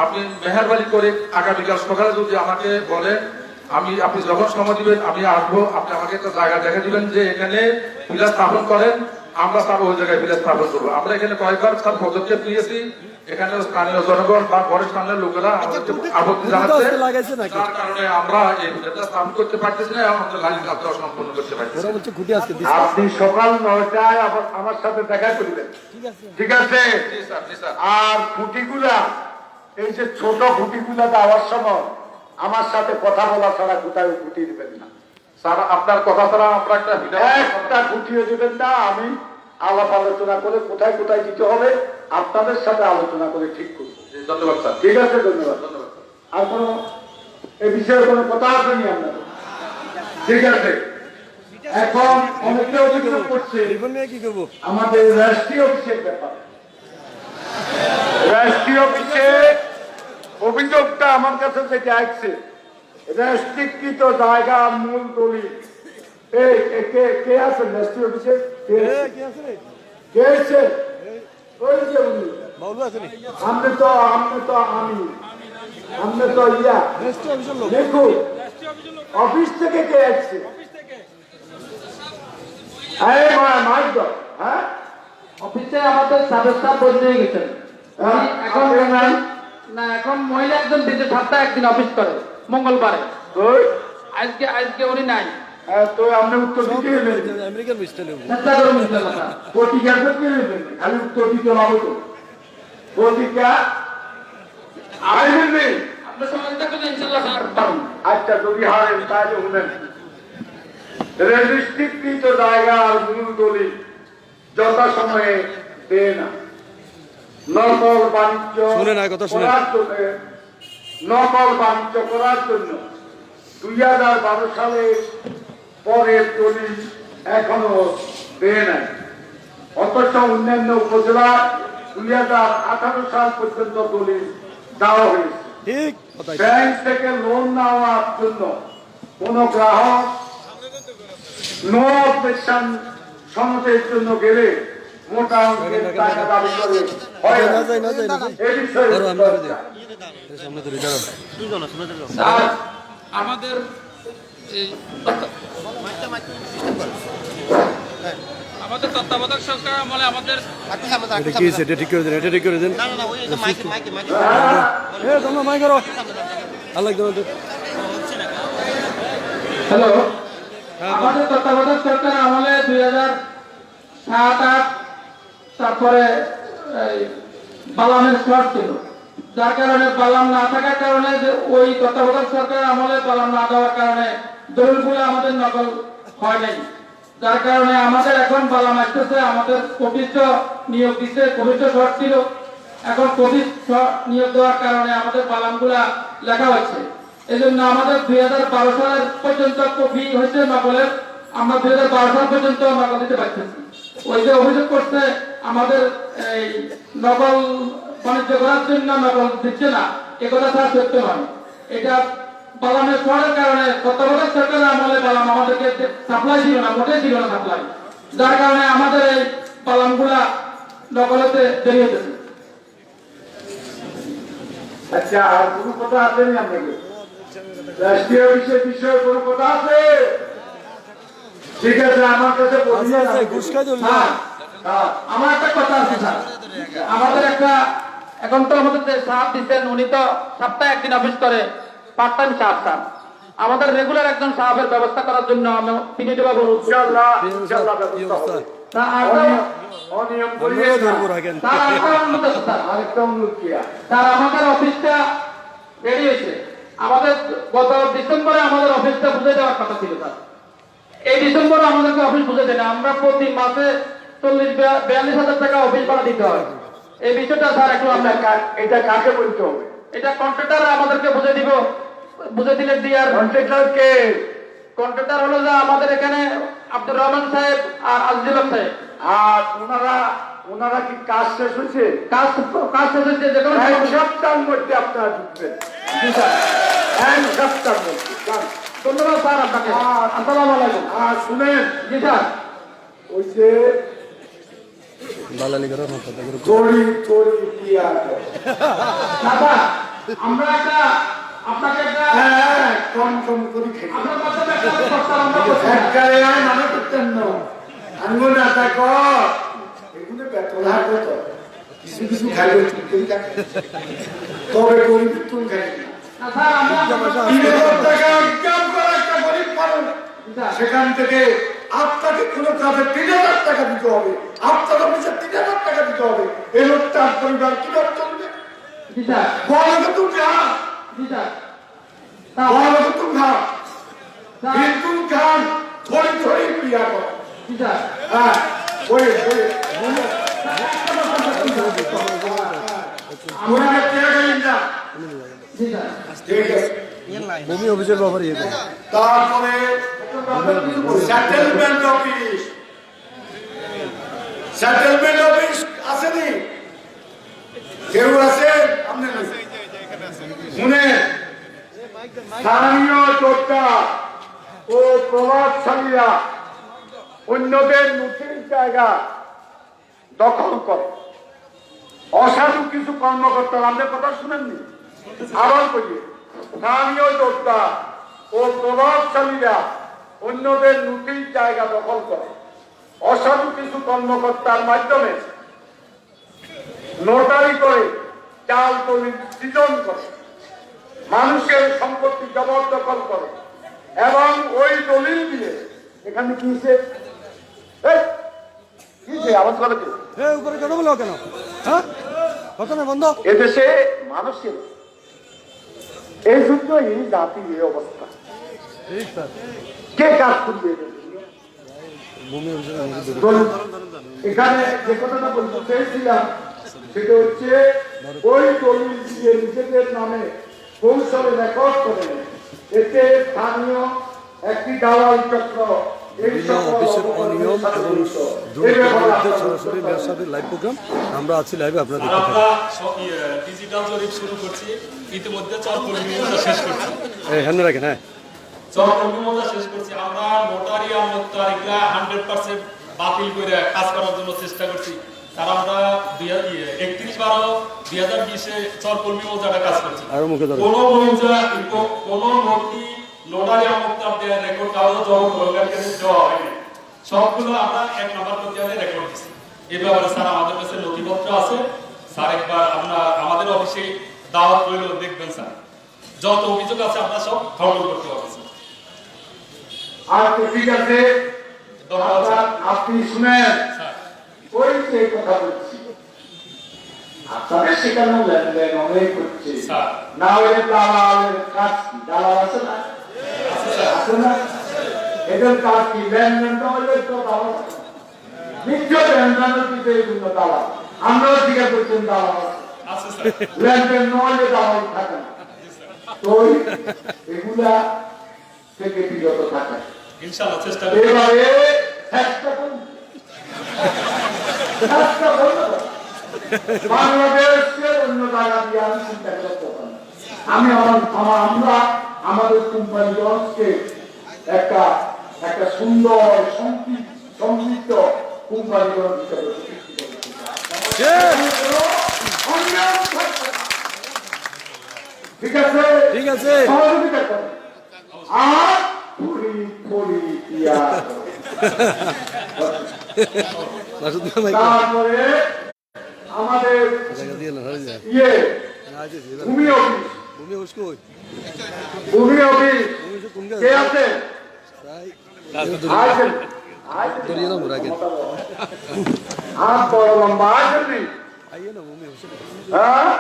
আপনি মেহরবানি করে আগামীকাল সকালে যদি আমাকে বলেন, আপনি যখন সময় দিবেন আমি আসবো, আপনি আমাকে একটা জায়গা দেখে দিবেন যে এখানে বিলাস স্থাপন করেন, আমরা স্যার ওই জায়গায় ফিরে স্থাপন করবো। আমরা এখানে কয়েকবার স্যার পদক্ষেপ নিয়েছি, এখানে স্থানীয় জনগণ বা ঘরের সামনের লোকেরা আমাদেরকে আপত্তি জানাচ্ছে, লাগাইছে নাকি? যার কারণে আমরা এই ফিল্ডটা স্থাপন করতে পারতেছি না এবং আমাদের লাইন কাজটা সম্পন্ন করতে পারতেছি ওরা না। বলছে খুঁটি আজকে দিছে। আপনি সকাল 9টায় আমার সাথে দেখা করবেন, ঠিক আছে? জি স্যার, জি স্যার। আর খুঁটিগুলা, এই যে ছোট খুঁটিগুলা দেওয়ার সময় আমার সাথে কথা বলা ছাড়া কোথায় খুঁটি দিবেন না। স্যার আপনার কথা ছাড়া আমরা একটা খুঁটিও দিবেন না। আমি আলাপ আলোচনা করে কোথায় কোথায় দিতে হবে আপনাদের সাথে আলোচনা করে ঠিক করবো। ধন্যবাদ স্যার। ঠিক আছে, ধন্যবাদ। ধন্যবাদ স্যার। আর কোনো এই বিষয়ে কোনো কথা আসেনি আপনাদের? ঠিক আছে। এখন অনেকে অভিযোগ করছে রিবন নিয়ে কি করবো? আমাদের রাষ্ট্রীয় অফিসের ব্যাপার। রাষ্ট্রীয় অফিসে অভিযোগটা আমার কাছে যেটা আসছে, রাষ্ট্রীকৃত জায়গা মূল দলিল। এই কে আছেন রাষ্ট্রীয় অফিসে? কি আছে রে? কে আছে? ওই যে উনি। বাউলু আছে নি? আপনি তো ইয়া রেস্ট অফিসের লোক। দেখুন অফিস থেকে কে আসছে? মাইক দাও। হ্যাঁ, অফিসে আমাদের সাবেস্তা বদলে হয়ে গেছেন। হ্যাঁ, এখন না এখন মহিলা একজন দিতে সপ্তাহে একদিন অফিস করে মঙ্গলবারে। ওই আজকে উনি নাই। তো আপনি উত্তর দিতে এলেন, আমেরিকান মিস্টাইল চেষ্টা করে মিশতে কথা। প্রতিজ্ঞা করতে এলেন, খালি উত্তর দিতে হবে তো। প্রতিজ্ঞা আইবেন নেই। আপনি সহযোগিতা করলে ইনশাআল্লাহ স্যার পাবেন। আচ্ছা, যদি হারেন তাহলে শুনেন, রেজিস্ট্রিকৃত জায়গার মূল দলিল যথাসময়ে দেয় না। নকল বাণিজ্য শুনে না, কথা শুনে। করার জন্য, নকল বাণিজ্য করার জন্য 2012 সালে পরের দলিল এখনো দেয় নাই। অথচ অন্যান্য উপজেলা 2018 সাল পর্যন্ত দলিল দেওয়া হয়েছে। ঠিক কথাই। ব্যাংক থেকে লোন নেওয়ার জন্য কোন গ্রাহক নো অবজেকশন সনদের জন্য গেলে মোটা অঙ্কের টাকা দাবি করে হয় না। না যাই না যাই না যাই। এই বিষয়ে ধরো আমি করে দিই। এর সামনে ধরে দাঁড়াও। স্যার আমাদের এই আমাদের তত্ত্বাবধায়ক সরকার আমলে আমাদের এটা কি সেটা ঠিক করে দেন, এটা ঠিক করে দেন। এ তোমরা মাইক করো। আল্লাহ একদম। হ্যালো, আমাদের তত্ত্বাবধায়ক সরকার আমলে 2007-8 তারপরে বালামের শর্ট ছিল, যার কারণে বালাম না থাকার কারণে যে ওই তত্ত্বাবধায়ক সরকার আমলে বালাম না দেওয়ার কারণে দলিলগুলো আমাদের নকল হয় নাই, যার কারণে আমাদের এখন বালাম আসতেছে। আমাদের কবিষ্ঠ নিয়োগ দিচ্ছে, কবিষ্ঠ শর্ট ছিল, এখন কবিষ্ঠ নিয়োগ দেওয়ার কারণে আমাদের বালামগুলা লেখা হচ্ছে। এই জন্য আমাদের 2012 সাল পর্যন্ত কপি হয়েছে নকলের, আমরা 2012 সাল পর্যন্ত নকল দিতে পারতেছি। ওই যে অভিযোগ করছে আমাদের এই নকল বাণিজ্য করার জন্য নকল দিচ্ছে না, একথা স্যার সত্য নয়। এটা বালামের শহরের কারণে তত্ত্বাবধায়ক সরকারের আমলে বালাম আমাদেরকে সাপ্লাই ছিল না, মোটেই ছিল না সাপ্লাই, যার কারণে আমাদের এই বালামগুলা নকল হতে দেরি হতেছে। আচ্ছা, আর কোনো কথা আসেনি আপনাকে? রাষ্ট্রীয় বিষয়ে কোনো কথা আছে? ঠিক আছে, আমার কাছে বলুন। আচ্ছা আচ্ছা, ঘুষ খাই দিল না। হ্যাঁ, আমার একটা কথা আছে স্যার, আমাদের একটা এখন তো আমাদের যে সাহেব দিচ্ছেন উনি তো সপ্তাহে একদিন অফিস করে, পার্ট টাইম সাহেব স্যার। আমাদের রেগুলার একজন সাহেবের ব্যবস্থা করার জন্য আমি পিনিটি বাবু ইনশাআল্লাহ কি ব্যবস্থা অবস্থা? হবে। স্যার অনিয়ম আমরাও করিয়ে ধরবো রাখেন। আরেকটা অনুরোধ আছে স্যার। আরেকটা অনুরোধ কি? স্যার আমাদের অফিসটা রেডি হয়েছে, আমাদের গত ডিসেম্বরে আমাদের অফিসটা বুঝে দেওয়ার কথা ছিল স্যার। এই ডিসেম্বরে আমাদেরকে অফিস বুঝে দেয় না, আমরা প্রতি মাসে 40-42 হাজার টাকা অফিস ভাড়া দিতে হয়। এই বিষয়টা স্যার একটু আমরা এটা কাকে বলতে হবে? এটা কন্ট্রাক্টর আমাদেরকে বুঝে দিব, বুঝে দিলে দিয়ার কন্ট্রাক্টর কে? কন্ট্রাক্টর হলো যে আমাদের এখানে আব্দুর রহমান সাহেব আর আজিজুল হক সাহেব। আর ওনারা কি কাজ শেষ হয়েছে? কাজ শেষ হচ্ছে, যে কোনো এক সপ্তাহের মধ্যে আপনারা ঢুকবেন। জি স্যার। এক সপ্তাহের মধ্যে যান। ধন্যবাদ স্যার আপনাকে। আসসালামু আলাইকুম। আর শুনেন, জি স্যার। ওই যে বালালি করো না কথা করো। তরি কি আছে? দাদা আমরা একটা আপনাকে একটা হ্যাঁ, কম কম করে খেতে। আপনার মাধ্যমে একটা প্রস্তাব আমরা করছি। একবারে আর মনে করতেন না। আঙ্গুল না থাকো এগুলো বেতন হার কত কিছু কিছু খাইলে চুক্তি থাকে তবে গরিব তুমি খাই না স্যার আমরা 3,000 টাকা ইনকাম করে একটা গরিব মানুষ সেখান থেকে আপনাকে কোনো কাজে 3,000 টাকা দিতে হবে আপনার অফিসে 3,000 টাকা দিতে হবে এই লোকটা পরিবার কিভাবে চলবে জি স্যার বলো তুমি খা জি স্যার বলো তুমি খা স্যার কিন্তু খান থোড়ি থোড়ি প্রিয়া করো জি স্যার হ্যাঁ ওই আমরা প্রিয়া করি না জি স্যার ঠিক আছে ভূমি অফিসের ব্যাপারে ইয়ে করুন। তারপরে সেটেলমেন্ট অফিস সেটেলমেন্ট অফিস আছে নি কেউ আছে আপনি শুনে স্থানীয় যোদ্ধা ও প্রভাবশালীরা অন্যদের নতুন জায়গা দখল করে অসাধু কিছু কর্মকর্তা আমাদের কথা শুনেননি আবার বলি স্থানীয় যোদ্ধা ও প্রভাবশালীরা অন্যদের নতুন জায়গা দখল করে অসাধু কিছু কর্মকর্তার মাধ্যমে নোটারি করে চাল দলিল সৃজন করে মানুষের সম্পত্তি জবরদখল করে এবং ওই দলিল দিয়ে এখানে কি আওয়াজ করে উপরে কেন বলো কেন হ্যাঁ কথা না বন্ধ এদেশে মানুষের এই জন্যই জাতির এই অবস্থা ঠিক স্যার কে কাজ করবে ভূমি অফিসের এখানে যে কথাটা বলতে চেয়েছিলাম সেটা হচ্ছে ওই দলিল দিয়ে নিজেদের নামে কৌশলে রেকর্ড করে এতে স্থানীয় একটি দালাল চক্র অফিসের অনিয়ম এবং দুর্নীতির বিরুদ্ধে সরাসরি মেয়র সাহেবের লাইভ প্রোগ্রাম আমরা আছি লাইভে আপনারা দেখতে আমরা থাকুন ডিজিটাল জরিপ শুরু করছি ইতিমধ্যে চরকর্মী মজা শেষ করছি এই হ্যান্ড রাখেন হ্যাঁ চরকর্মী মজা শেষ করছি আমরা নোটারি আর নোটারি এগুলা 100% বাতিল করে কাজ করার জন্য চেষ্টা করছি তার আমরা 31/12/2020 এ চরকর্মী মজাটা কাজ করছি আরো মুখে ধরো কোন মৌজা কোন নোটি নোটারি আমক্তার দেয়া রেকর্ড কাগজ জমা করবেন দেওয়া হয়নি সবগুলো আমরা এক নাম্বার পর্যায়ে রেকর্ড দিছি এই ব্যাপারে স্যার আমাদের কাছে নথিপত্র আছে স্যার একবার আপনার আমাদের অফিসে দাওয়াত রইল দেখবেন স্যার যত অভিযোগ আছে আমরা সব খবর করতে পারবো স্যার আর তো ঠিক আছে ধন্যবাদ স্যার। আপনি শুনেন স্যার ওই যে কথা বলছি আপনাদের সেখানে লেনদেন অনেক হচ্ছে স্যার। না হলে দালালের কাজ কি দালাল আছে না আছে না এদের কাজ কি লেনদেনটা হলে তো দালাল নিশ্চয় লেনদেনের দিতে এগুলো দালাল আমরাও জিজ্ঞাসা করছেন দালাল আছে। আছে স্যার লেনদেন নয় দালাল থাকে না তো এগুলা থেকে বিরত থাকে ইনশাআল্লাহ চেষ্টা করব এবারে চেষ্টা করুন চেষ্টা করুন বাংলাদেশের অন্য জায়গা দিয়ে আমি চিন্তা করতে পারি আমি আমরা আমাদের কোম্পানিগঞ্জকে একটা একটা সুন্দর সমৃদ্ধ কোম্পানিগঞ্জ হিসেবে ঠিক আছে ঠিক আছে সহযোগিতা করুন আর পুরি পুরি দিয়া নাসুদ্দিন ভাই তারপরে আমাদের জায়গা দিয়ে না হারিয়ে যায় ইয়ে আছে ভূমি অফিস ভূমি অফিস কই ভূমি অফিস ভূমি অফিস কোন কে আছে তাই আছেন দরিয়ে নাম রাখেন হাত বড় লম্বা আছেন নি আইয়ে না ভূমি অফিস হ্যাঁ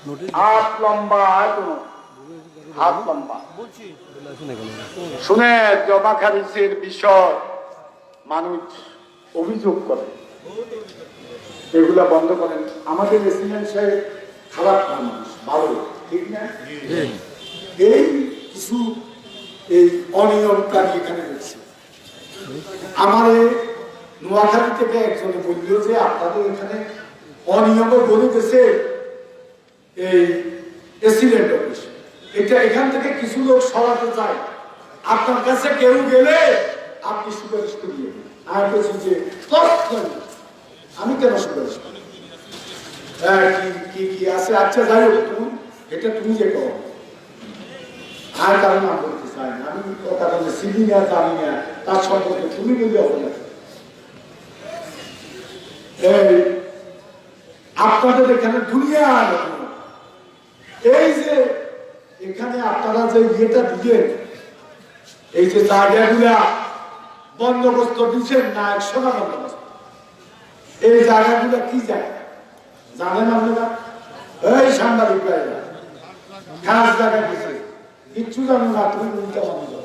নোটিশ হাত লম্বা আছে হাত লম্বা শুনে গেল শুনে জমা খারিজের বিষয় মানুষ অভিযোগ করে এগুলা বন্ধ করেন আমাদের এসিমেন্ট সাহেব খারাপ না মানুষ ভালো ঠিক না এই কিছু এই অনিয়মকারী এখানে রয়েছে আমার নোয়াখালী থেকে একজনে বলল যে আপনাদের এখানে অনিয়ম গড়ে গেছে এই এসিডেন্ট অফিস এটা এখান থেকে কিছু লোক সরাতে চায় আপনার কাছে কেউ গেলে আপনি সুপারিশ করিয়ে আমি বলছি যে আমি কেন সুপারিশ করি কি কি আছে আচ্ছা যাই হোক তুমি এটা তুমি যে কো আর কারণ আমি বলতেছি চাই না। আমি কথা বলতে চিনি না, জানি না, তার সম্পর্কে তুমি বললে হবে না। এই আপনাদের এখানে দুনিয়া, এই যে এখানে আপনারা যে ইয়েটা দিলেন, এই যে জায়গাগুলা বন্দোবস্ত দিচ্ছেন না, 100টা বন্দোবস্ত, এই জায়গাগুলা কি জায়গা জানেন আপনারা? এই সাংবাদিক ভাইরা খাস জায়গা দিচ্ছে, কিচ্ছু জানো না, তুমি উল্টা মানো,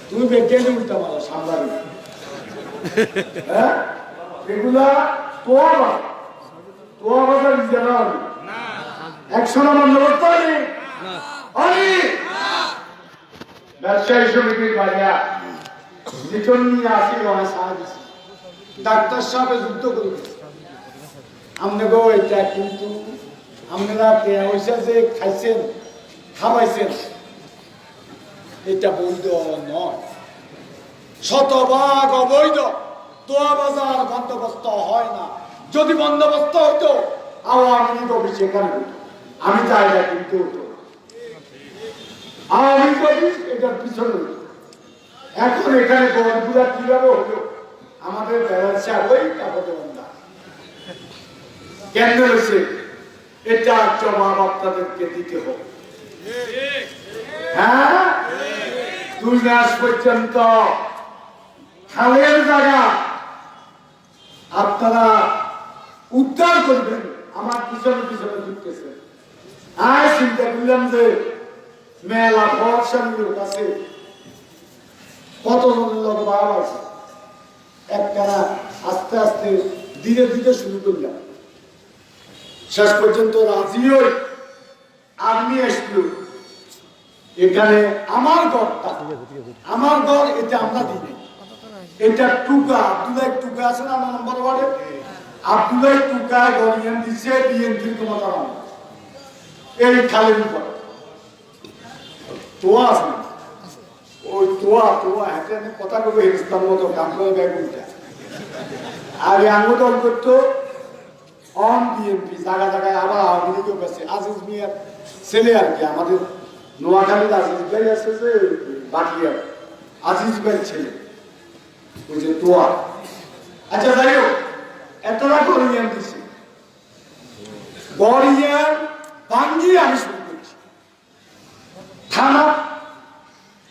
তুমি বেজ্ঞানী উল্টা মানো সাংবাদিক। হ্যাঁ, এগুলা তোয়া বাজার নিজেরা হবে 100টা বন্দোবস্ত ব্যবসায়ী সমিতির বাইরা লিটন নিয়ে আসি সাহায্য ডাক্তার সাহেব যুদ্ধ করে আপনাকে এটা কিন্তু আপনারা পয়সা যে খাইছেন খাওয়াইছেন এটা বৈধ নয়, শতভাগ অবৈধ। দোয়া বাজার বন্দোবস্ত হয় না, যদি বন্দোবস্ত হতো আওয়ামী লীগ অফিস এখানে হতো, আমি চাই না কিন্তু হতো আওয়ামী লীগ অফিস এটার পিছনে হতো। এখন এখানে গড়গুলা কিভাবে হলো আমাদের ব্যালেন্সে ওই কাপড়ে বন্ধা কেন হয়েছে, এটা জবাব আপনাদেরকে দিতে হবে। হ্যাঁ, 2 মাস পর্যন্ত খালের জায়গা আপনারা উদ্ধার করবেন। আমার পিছনে পিছনে ঢুকতেছে, আয় চিন্তা করলাম যে মেলা বর্ষার কাছে কতজনের লোক বাড়া আছে, একটানা আস্তে আস্তে ধীরে ধীরে শুরু করলাম, শেষ পর্যন্ত রাজি হই আর্মি আসলো এখানে। আমার ঘরটা, আমার ঘর, এটা আমরা দিই, এটা টুকা আব্দুল্লাহ টুকা আছে না আমার নম্বর ওয়ার্ডে, আব্দুল্লাহ টুকা গরিয়ান দিচ্ছে বিএনপির ক্ষমতা এই খালের উপর তোয়া আছে, ওই তোয়া হাতে কথা করবো হিন্দুস্তান মতো কাম করে ব্যাগ উল্টা আর আঙ্গ দল করতো অন বিএনপি জায়গা জায়গায় আবার আওয়ামী লীগও গেছে। আজিজ মিয়ার ছেলে আর কি, আমাদের নোয়াখালীর আজিজ ভাই আছে যে বাকিয়ার আজিজ ভাই ছেলে, ওই যে তোয়া। আচ্ছা যাই হোক, এতটা গরিয়ান দিছি, গরিয়ান ভাঙ্গিয়ে আমি শুরু করছি। থানা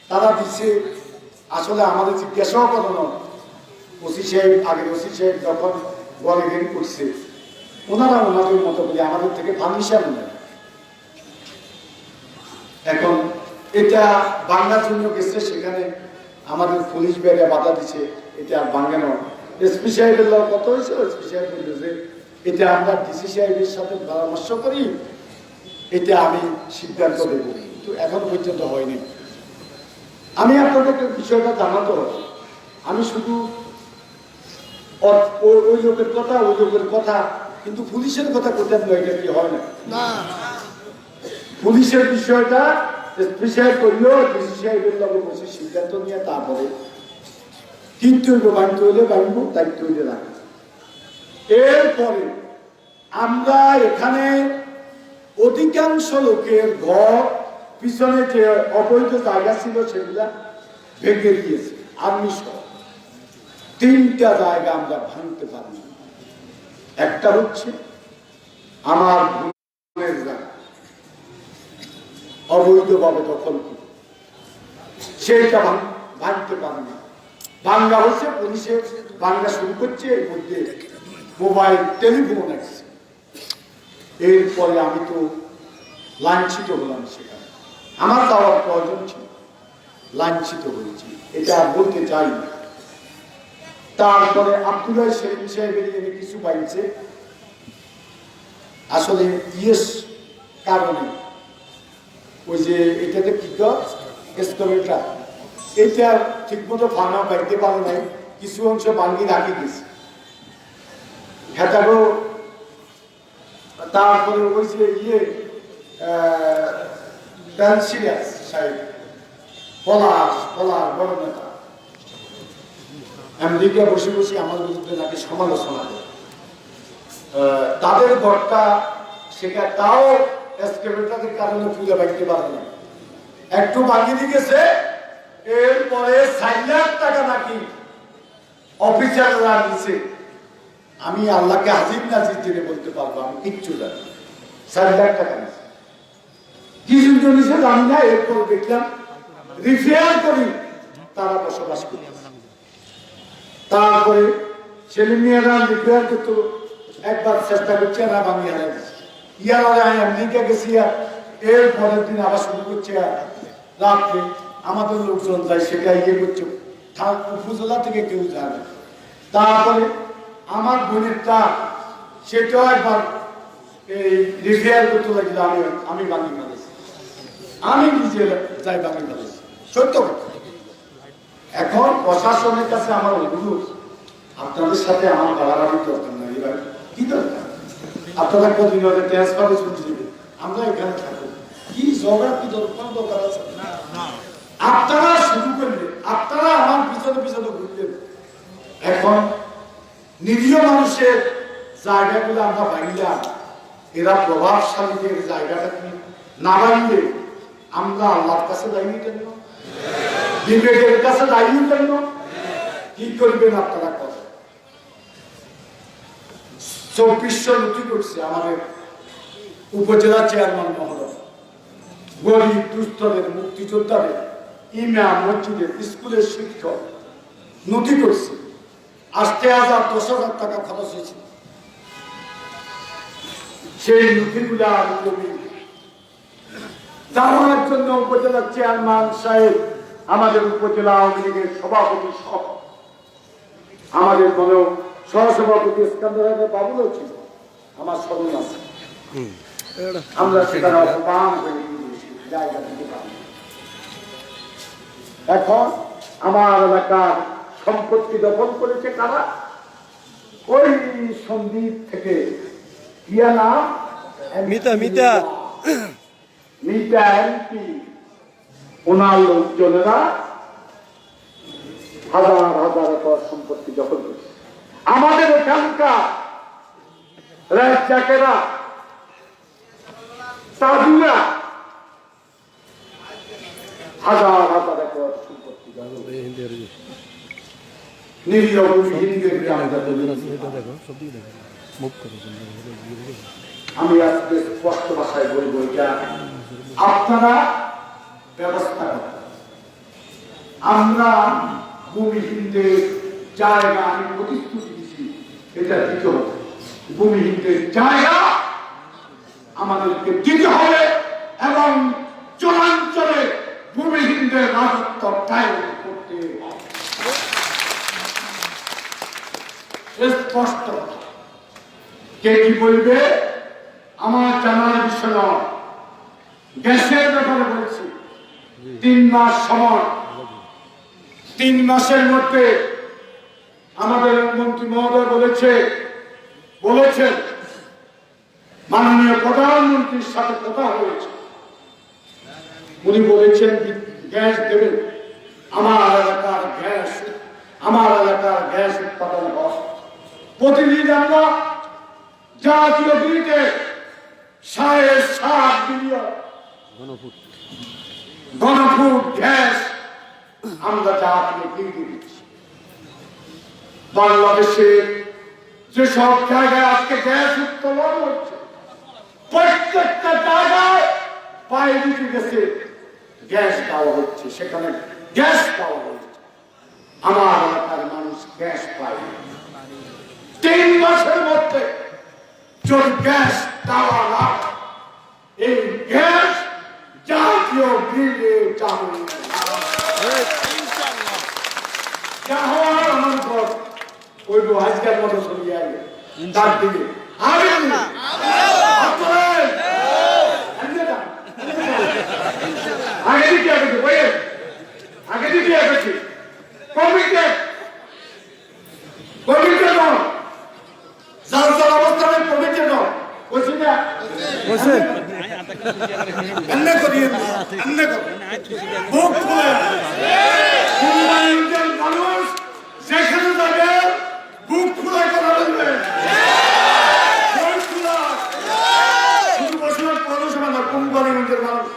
তারা দিচ্ছে, আসলে আমাদের জিজ্ঞাসাও করো না, ওসি সাহেব আগে ওসি সাহেব যখন গরিয়ান করছে ওনারা ওনাদের মতো বলে আমাদের থেকে পারমিশন নেয়। এখন এটা বাংলার জন্য গেছে, সেখানে আমাদের পুলিশ বেড়ে বাধা দিচ্ছে, এটা আর বাঙ্গানো। এসপি সাহেবের লোক কত হয়েছে, এসপি সাহেব বলল যে এটা আমরা ডিসি সাহেবের সাথে পরামর্শ করি, এটা আমি সিদ্ধান্ত দেব, কিন্তু এখন পর্যন্ত হয়নি। আমি আপনাদেরকে বিষয়টা জানাতে হবে, আমি শুধু ওই লোকের কথা কিন্তু পুলিশের কথা কোথায় নয়, এটা কি হয় না, পুলিশের বিষয়টা এসপি সাহেব করলো, ডিসি সাহেবের লগে বসে সিদ্ধান্ত নিয়ে তারপরে কিন্তু বাড়িতে হইলে বাড়িব, দায়িত্ব হইলে রাখবো। এরপরে আমরা এখানে অধিকাংশ লোকের ঘর পিছনে যে অবৈধ জায়গা ছিল সেগুলা ভেঙে দিয়েছে আর্মি সহ। 3টা জায়গা আমরা ভাঙতে পারি, একটা হচ্ছে আমার ভূমির জায়গা অবৈধভাবে দখল করে সেইটা ভাঙতে পারি না। ভাঙ্গা হচ্ছে পুলিশে ভাঙ্গা শুরু করছে, এর মধ্যে মোবাইল টেলিফোন আসছে। এরপরে আমি তো লাঞ্ছিত হলাম, সেখানে আমার যাওয়ার প্রয়োজন ছিল, লাঞ্ছিত হয়েছি, এটা আর বলতে চাই না। তারপরে আব্দুল্লাহ শরীফ সাহেবের কিছু পাইছে, আসলে কারণে ওই যে এটাতে কি এক্সকাভেটর, এটা ঠিক মতো ফানা পাইতে পারে নাই, কিছু অংশ ভাঙ্গি রাখি দিয়েছে। হেতারও তারপরে ওই যে সাহেব পলার বড় নেতা আমেরিকা বসে বসে আমার বিরুদ্ধে নাকি সমালোচনা করে, তাদের ঘরটা সেটা তাও এক্সকাভেটরের কারণে খুঁজে পাইতে পারে না। একটু বাগিয়ে গেছে, এরপরে 4 লাখ টাকা নাকি অফিসাররা দিছে। আমি আল্লাহকে হাজির নাজির জেনে বলতে পারবো, আমি কিচ্ছু জানি না। 4 লাখ টাকা নিছে, কিছু জিনিসে জানি না। এরপর দেখলাম রিফেয়ার করি তারা বসবাস করছে। তারপরে ছেলে মেয়েরা রিপেয়ার করতো, একবার চেষ্টা করছে না ভাঙি হারাই ইয়ার আমেরিকা গেছি। এর পরের দিন আবার শুরু করছে রাত্রে আমাদের লোকজন যায়, সেটা ইয়ে করছে, উপজেলা থেকে কেউ যায় না। তারপরে আমার বোনেরটা সেটাও একবার এই রিপেয়ার করতে লাগছিল, আমি ভাঙি ফেলেছি, আমি নিজে যাই ভাঙি ফেলেছি, সত্য কথা। এখন প্রশাসনের কাছে আমার অনুরোধ, আপনাদের সাথে আমার বাড়াবাড়ি দরকার না, এবার কি দরকার? আপনারা কদিন হলে ট্রান্সফারে চলে যাবে, আমরা এখানে থাকবো, কি ঝগড়া কি দরকার আছে? আপনারা শুরু করলে, আপনারা আমার পিছনে পিছনে ঘুরলেন। এখন নিরীহ মানুষের জায়গাগুলো আমরা বাইলাম, এরা প্রভাবশালীদের জায়গাটা কি না বাইলে আমরা আল্লাহর কাছে দায়ী কেন, বিবেকের কাছে দায়ী কেন? কি করবেন আপনারা? কথা 2400 নথি করছে আমাদের উপজেলা চেয়ারম্যান মহোদয়, গরিব দুস্থদের, মুক্তিযোদ্ধাদের, ইমাম, মসজিদের, স্কুলের শিক্ষক নথি করছে। 8,000 10,000 টাকা খরচ হয়েছে। সেই নথিগুলা দেওয়ার জন্য উপজেলা চেয়ারম্যান সাহেব, আমাদের উপজেলা আওয়ামী লীগের সভাপতি সহ আমাদের কোনো সহসভাপতি স্কান্দার বাবুলও ছিল, আমার স্মরণ আছে। আমরা সেখানে অপমান করে জায়গা দিতে পারি। এখন আমার এলাকার সম্পত্তি দখল করেছে কারা? ওই সন্দীপ থেকে কিয়া নাম, মিতা এমপি, ওনার লোকজনেরা হাজার হাজার একর সম্পত্তি দখল করেছে। আমাদের এখানকার রাজ্জাকেরা, সাধুরা হাজার হাজার একর সম্পত্তি দখল করেছে। নিরীহ হিন্দুদেরকে আমরা আমি আজকে স্পষ্ট ভাষায় বলবো, এটা আপনারা ব্যবস্থা করেন। আমরা ভূমিহীনদের জায়গা, আমি প্রতিশ্রুতি দিচ্ছি, এটা দিতে হবে। ভূমিহীনদের জায়গা আমাদেরকে দিতে হবে এবং চলাঞ্চলে ভূমিহীনদের রাজত্ব কায়েম করতে হবে। স্পষ্ট। কে কি বলবে আমার জানার বিষয় নয়। গ্যাসের ব্যাপারে বলেছি, 3 মাস সময়, 3 মাসের মধ্যে আমাদের মন্ত্রী মহোদয় বলেছেন মাননীয় প্রধানমন্ত্রীর সাথে কথা হয়েছে, উনি বলেছেন গ্যাস দেবেন। আমার এলাকার গ্যাস উৎপাদন হয়। প্রতিদিন আমরা জাতীয় গ্রিডে 7.5 বিলিয়ন ঘনফুট গ্যাস আমরা জাতীয় গ্রিডে দিচ্ছি। বাংলাদেশের যেসব জায়গায় আজকে গ্যাস উৎপাদন হচ্ছে, প্রত্যেকটা জায়গায় পাইপে গেছে গ্যাস দেওয়া হচ্ছে, সেখানে গ্যাস দেওয়া হচ্ছে। আমার এলাকার মানুষ গ্যাস পায়। 3 মাসের মধ্যে যদি গ্যাস দেওয়া না, এই গ্যাস জাতীয় গ্রিডে যাবে। যা হওয়ার আমার ঘর ওই আজকের মতো চলে যাবে তার দিকে। আগে দিকে এসেছি যার অবস্থানে কমিটি নয় বলছি না, মানুষ যেখানে যাবে বুক খোলা করা বলবে। শুধু বসুন পৌরসভা না, কোম্পানিগঞ্জের মানুষ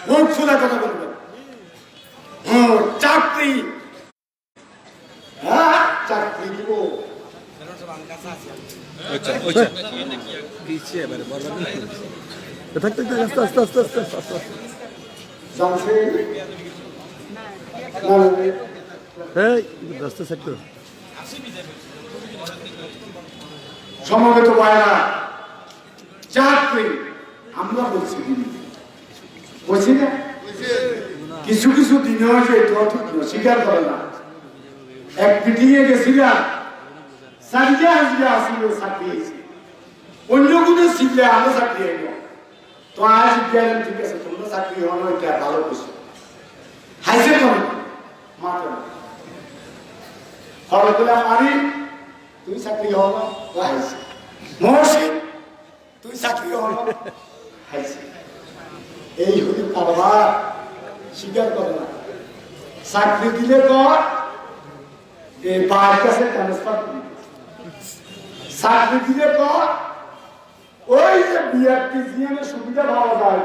মুখ খোলা কথা বলবেন। চাকরি, হ্যাঁ চাকরি দিব। থাকতে আস্তে আস্তে আস্তে আস্তে আস্তে আস্তে জানছেন? এই রাস্তা সেক্টর সমবেত ভাইরা, চাকরি আমরা বলছি বলছি না, কিছু কিছু দিনে হয়েছে এটাও ঠিক না, স্বীকার করে না। এক মিটিংয়ে গেছিলাম, চাকরি আসবে আসলে চাকরি হয়েছে, অন্য কোনো শিখলে আমরা চাকরি হইব। তো আজ গেলেন, ঠিক আছে তোমরা চাকরি হলো, এটা ভালো কিছু হাইছে করে মাত্র খবর দিলাম, আমি তুই চাকরি হল হাইছে, মহসিন তুই চাকরি হল হাইছে। এই হলি কারবার, স্বীকার করে না। চাকরি দিলে তো এই বাড়ির কাছে ট্রান্সফার দিবি, চাকরি দিলে তো ওই যে বিআরটিসিএমের সুবিধা পাওয়া যায়,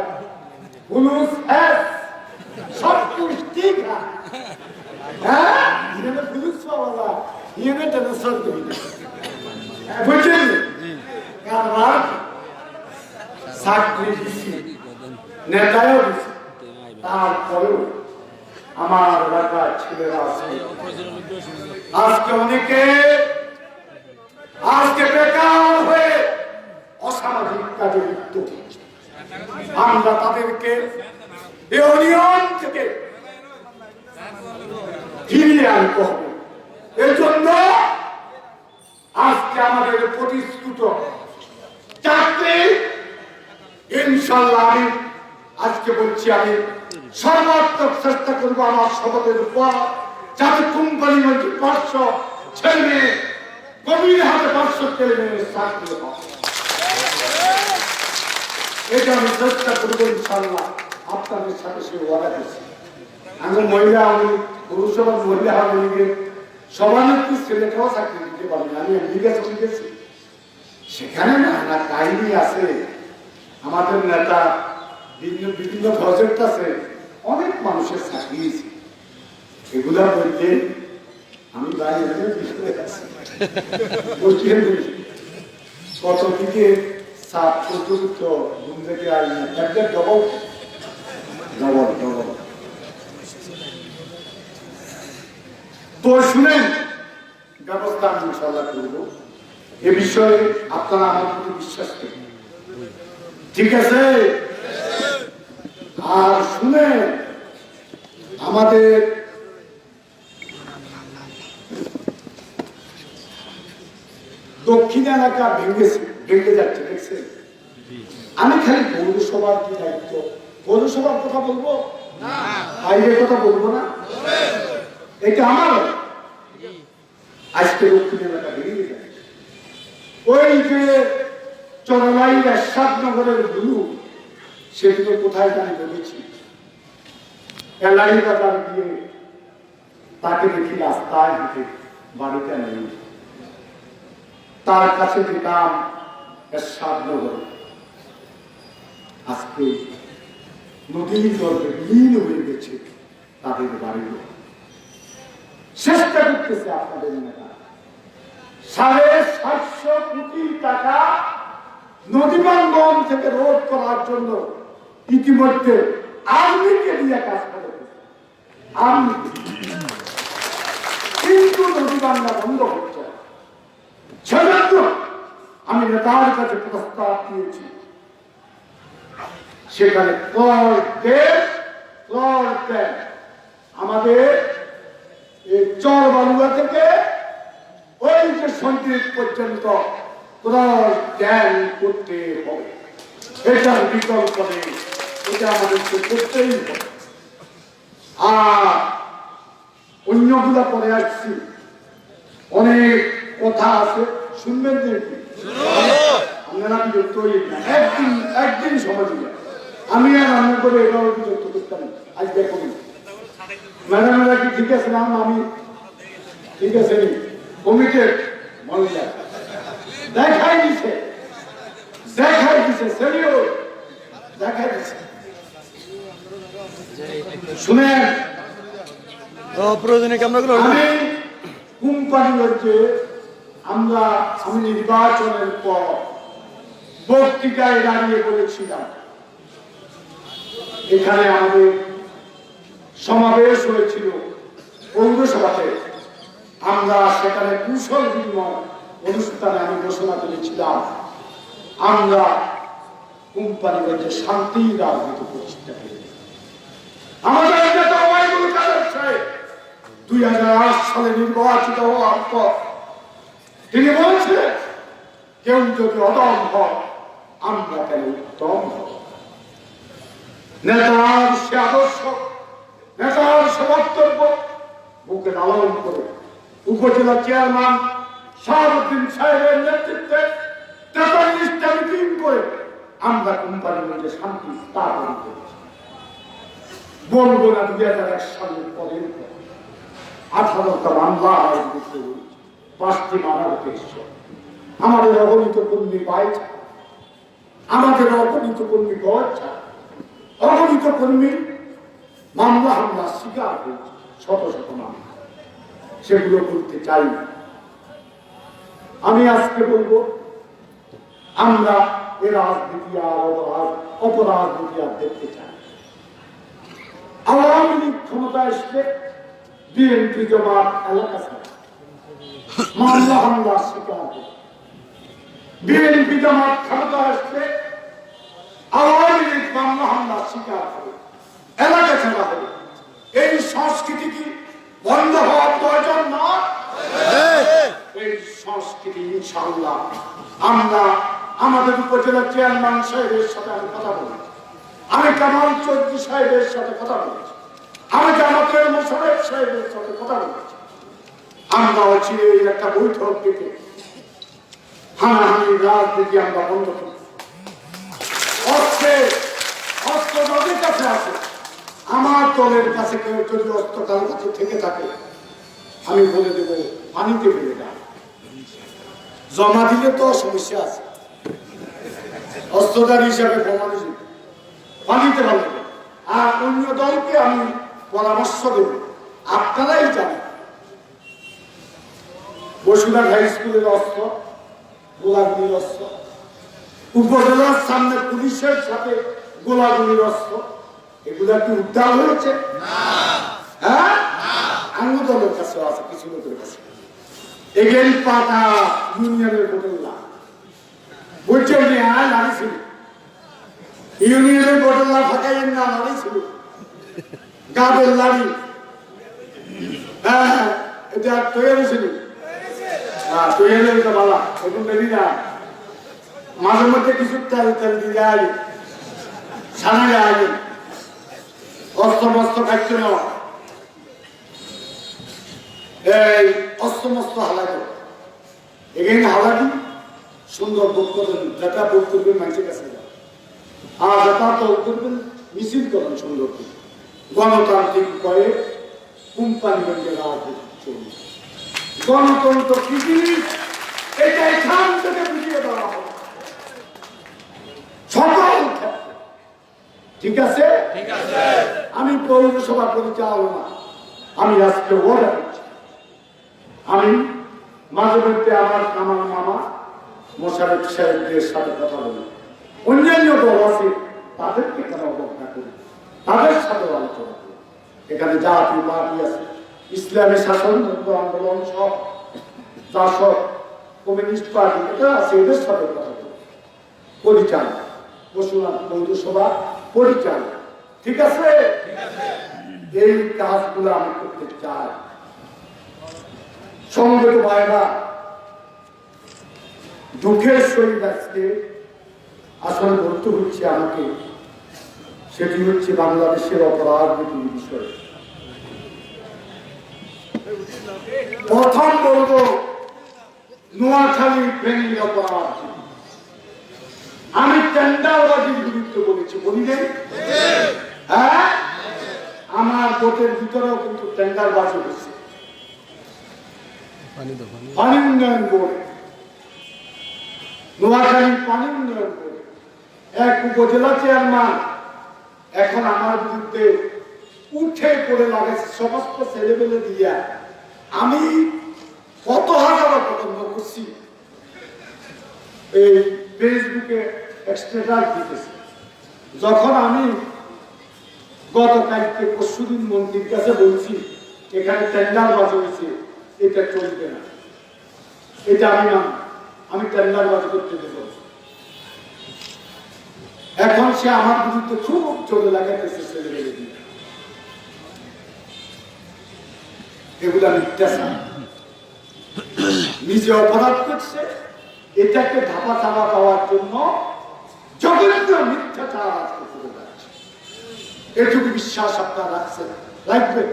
পুলিশ সব ঠিক হ্যাঁ, ইয়েনে পুলিশ পাওয়া যায়, ইয়েনে ট্রান্সফার দিবি, বুঝলেন? কারবার চাকরি দিছি, নেতায়ও দিছি, তারপরেও আমার এলাকার ছেলেরা আছে আজকে অনেকে বেকার হয়ে অসামাজিক কাজে লিপ্ত। আমরা তাদেরকে ইউনিয়ন থেকে ফিরিয়ে আনতে হবে। এর জন্য আজকে আমাদের প্রতিশ্রুত চাকরি ইনশাল্লাহ, আমি আজকে বলছি, আমি সর্বাত্মক চেষ্টা করবো আমার শপথের উপর, যাতে কোম্পানি মধ্যে 500 ছেলে মেয়ে, কমির হাতে 500 ছেলে মেয়ে চাকরি হয়, এটা আমি চেষ্টা করবো ইনশাল্লাহ। আপনাদের সাথে সে ওয়াদা করছি। আমি মহিলা, আমি পুরুষসভার মহিলা আওয়ামী লীগের সভানেত্রী ছেলেটাও চাকরি দিতে পারি না। আমি আমেরিকা চলে গেছি, সেখানে না কাহিনী আছে, আমাদের নেতা বিভিন্ন প্রজেক্ট আছে, অনেক মানুষের চাকরি আছে, এগুলা বলতে আমি বাইরে কত দিকে সাত চতুর্থ ঘুম থেকে আইনি একদম ডবল ডবল ডবল। তো শুনেন, ব্যবস্থা আমি ইনশাআল্লাহ করবো। এ বিষয়ে আপনারা আমার প্রতি বিশ্বাস করেন, ঠিক আছে? আর শুনে আমাদের দক্ষিণ এলাকা ভেঙে যাচ্ছে, দেখছেন? আমি খালি পৌরসভার কি দায়িত্ব, পৌরসভার কথা বলবো, বাইরের কথা বলবো না, এটা আমার। আজকে দক্ষিণ এলাকা ভেঙে যাচ্ছে, ওই যে চরলাই এরশাদনগরের গুরু, সেগুলো কোথায় জানি বলেছি, এলাহি বাজার দিয়ে তাকে দেখি রাস্তায় হেঁটে, বাড়িতে নেই, তার কাছে যেতাম এরশাদনগর, আজকে নদীর গর্ভে লীন হয়ে গেছে তাদের বাড়িগুলো। চেষ্টা করতেছে আপনাদের নেতা 750 কোটি টাকা নদী ভাঙ্গন থেকে রোধ করার জন্য ইতিমধ্যে আর্মিকে দিয়ে কাজ করে, কিন্তু নদী ভাঙ্গা বন্ধ হচ্ছে। সেজন্য আমি নেতার কাছে প্রস্তাব দিয়েছি, সেখানে আমাদের এই চর বালুয়া থেকে ওই যে সন্দ্বীপ পর্যন্ত জ্ঞান করতে হবে, এটার বিকল্প নেই, এটা আমাদেরকে করতেই হবে। আর অন্যগুলা পরে আসছি, অনেক কথা আছে, শুনবেন দেখি আপনারা বিরক্ত হয়ে না, একদিন সময় দিলেন, আমি আর রান্না করে এটাও বিরক্ত করতাম। আজ দেখুন ম্যাডামেরা কি ঠিক আছে, নাম আমি ঠিক আছে, কমিটেড মহিলা দেখাই দিছে, দেখাই দিছে শুনেন, প্রয়োজনীয় কামনাগুলো আমি কোম্পানিগঞ্জে আমি নির্বাচনের পর বক্তৃতায় দাঁড়িয়ে বলেছিলাম, এখানে আমাদের সমাবেশ হয়েছিল পৌরসভাতে। আমরা সেখানে কুশল বিনিময় অনুষ্ঠানে আমি ঘোষণা করেছিলাম, আমরা কোম্পানিগঞ্জে শান্তির রাজনীতি প্রতিষ্ঠা করি। আমাদের নেতা ওবায়দুল কাদের সাহেব 2008 সালে নির্বাচিত হওয়ার পর তিনি বলেছিলেন, কেউ যদি অদম হয় আমরা কেন উত্তম হব। নেতার সে আদর্শ, নেতার সে বক্তব্য বুকে লালন করে উপজেলা চেয়ারম্যান শাহাবুদ্দিন সাহেবের নেতৃত্বে 43টা মিটিং করে আমরা কোম্পানির মধ্যে শান্তি স্থাপন করেছি। বলবো না 2001 সালের পরের পর 18টা মামলা আয়োজিত করি, 5টি মামলার উদ্দেশ্য আমাদের অগণিত কর্মী বাইচ, আমাদের অগণিত কর্মী গজ, অগণিত কর্মী মামলা হামলা শিকার হয়েছে, শত শত মামলা। সেগুলো করতে চাই না। আমি আজকে বলবো, আমরা এ রাজনীতি আর অপরাজনীতি আর দেখতে চাই। আওয়ামী লীগ ক্ষমতা আসলে বিএনপি জমাত এলাকা ছাড়া মামলা হামলা শিকার হবে। বিএনপি জমাত ক্ষমতা আসলে আওয়ামী লীগ মামলা হামলা শিকার হবে, এলাকা ছাড়া হবে। এই সংস্কৃতি কি বন্ধ হওয়ার প্রয়োজন নয়? এই সংস্কৃতি ইনশাআল্লাহ আমরা আমাদের উপজেলা চেয়ারম্যান সাহেবের সাথে আমি কথা বলেছি, আমি কামাল চৌধুরী সাহেবের সাথে কথা বলেছি, আমি জামাতের মোশাররফ সাহেবের সাথে কথা বলেছি। আমরা অচিরে একটা বৈঠক ডেকে হানাহানি রাজনীতি আমরা বন্ধ করি। অস্ত্র নদীর কাছে আছে, আমার দলের কাছে কেউ যদি অস্ত্র কারো কাছে থেকে থাকে আমি বলে দেব পানিতে ফেলে দাও। জমা দিলে তো সমস্যা আছে, অস্ত্রধারী হিসাবে জমা দিলে পানিতে ফেলে দেব। আর অন্য দলকে আমি পরামর্শ দেব, আপনারাই জানেন বসুরহাট হাই স্কুলের অস্ত্র, গোলাগুলির অস্ত্র, উপজেলার সামনে পুলিশের সাথে গোলাগুলির অস্ত্র, এগুলা কি উদ্ধার হয়েছে? হ্যাঁ, আঙ্গু দলের কাছে আছে, কিছু লোকের কাছে। এগেন পাতা ইউনিয়নের বোতল্লা বলছেন যে হ্যাঁ লাড়িছিল, ইউনিয়নের বোতল্লা ফাঁকাইয়ের না লাড়িছিল, গাবের লাড়ি। হ্যাঁ, এটা তৈরি ছিল না, তৈরি এটা বালা, এখন দেবি না। মাঝে মধ্যে কিছু তেল তেল দিয়ে আগে সামনে আগে অস্ত্র মস্ত্র খাইছে না, এই অস্ত্র মস্ত্র হালাকি এখানে হালাকি সুন্দর বোধ করবেন, যেটা বোধ করবেন মানুষের কাছে আর যেটা তো করবেন মিছিল করেন সুন্দর করে গণতান্ত্রিক উপায়ে কোম্পানিগঞ্জে রাজনীতি চলবে। গণতন্ত্র কি জিনিস এটা এখান থেকে বুঝিয়ে দেওয়া হবে সকল ক্ষেত্রে। ঠিক আছে? আমি পৌরসভা পরিচালনা আমি আজকে ওরা করছি। আমি মাঝে মধ্যে আমার মামা মোশাররফ সাহেবদের সাথে কথা বলি, অন্যান্য দল আছে তাদেরকে কেন অবজ্ঞা করি, তাদের সাথে আলোচনা করি। এখানে জাতীয় পার্টি আছে, ইসলামী শাসন আন্দোলন সব জাসদ কমিউনিস্ট পার্টি এটা আছে, এদের সাথে কথা বলি। পরিচালনা বসুরহাট পৌরসভা পরিচালনা, ঠিক আছে? এই কাজগুলো আমি করতে চাই। সমবেত ভাইরা, দুঃখের সহিত আজকে আসলে বলতে হচ্ছে আমাকে, সেটি হচ্ছে বাংলাদেশের অপরাজনীতির বিষয়। প্রথম বলব নোয়াখালী ফেনীর অপরাধ। আমি টেন্ডারবাজির বিরুদ্ধে বলেছি, বলি নাই? হ্যাঁ, আমার ভোটের ভিতরেও কিন্তু টেন্ডারবাজি হচ্ছে। পানি উন্নয়ন বোর্ড, নোয়াখালী পানি উন্নয়ন বোর্ড, এক উপজেলা চেয়ারম্যান এখন আমার বিরুদ্ধে উঠে পড়ে লাগাইছে সমস্ত ছেলেবেলে দিয়া। আমি কত হাজার পছন্দ করছি, এই ফেসবুকে স্ট্যাটাস দিতেছি। যখন আমি গতকালকে পরশুদিন মন্ত্রীর কাছে বলছি এখানে টেন্ডার বাজি হয়েছে, এটা চলবে না, এটা আমি টেন্ডার বাজি করতে দেব। এখন সে আমার বিরুদ্ধে খুব চলে লাগাইতেছে ছেলেবেলে দিয়ে। এগুলা মিথ্যাচার, নিজে অপরাধ করছে, এটাকে ধাপা চাপা পাওয়ার জন্য জঘন্য মিথ্যাচার আজকে করে যাচ্ছে। এটুকু বিশ্বাস আপনারা রাখছেন, রাখবেন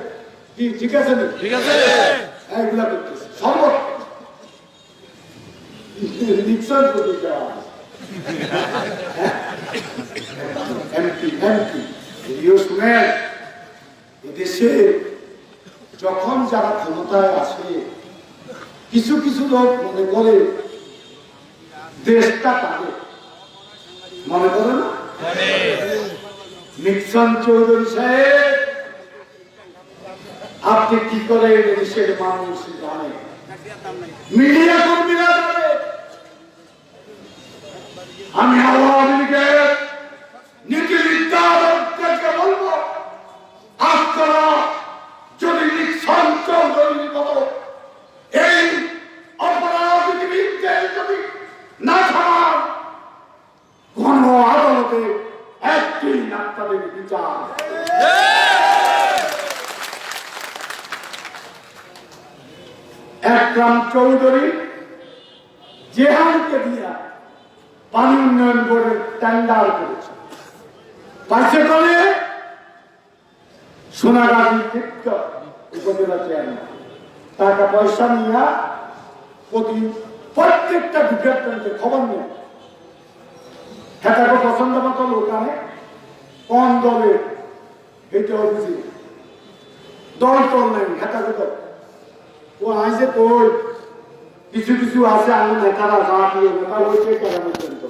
কি? ঠিক আছে না? ঠিক আছে। এগুলা করতেছে সর্বত্র নিক্সন প্রতি দেওয়া এমপি এদেশে যখন যারা ক্ষমতায় আসে কিছু কিছু লোক মনে করে দেশটা তাদের, মনে করে না? নিক্সন চৌধুরী সাহেব আপনি কি করে দেশের মানুষ জানে, মিডিয়া কর্মীরা জানে। আমি আওয়ামী লীগের নীতি নির্ধারকদেরকে বলবো, আপনারা যদি নিক্সন চৌধুরীর মতো এই অপরাধীদের যদি না থামান, কোন আদালতে একদিন আপনাদের বিচার। একরাম চৌধুরী জেহানকে দিয়া পানি উন্নয়ন বোর্ডের টেন্ডার করেছে, পাইছে করে সোনাগাজী উপজেলা চেয়ারম্যান টাকা পয়সা নিয়ে প্রত্যেকটা ডিপার্টমেন্টে খবর নেয়। হেটাকে পছন্দ মতো লোক আনে, কোন দলে এটাও বুঝি দল টল নেই, হেটাকে দল ও আইসে তোর কিছু কিছু আছে, আমি নেতারা গা দিয়ে নেতা হয়েছে কেরামের জন্য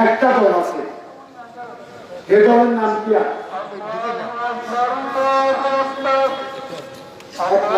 একটা দল আছে, এ দলের নাম কি? একটা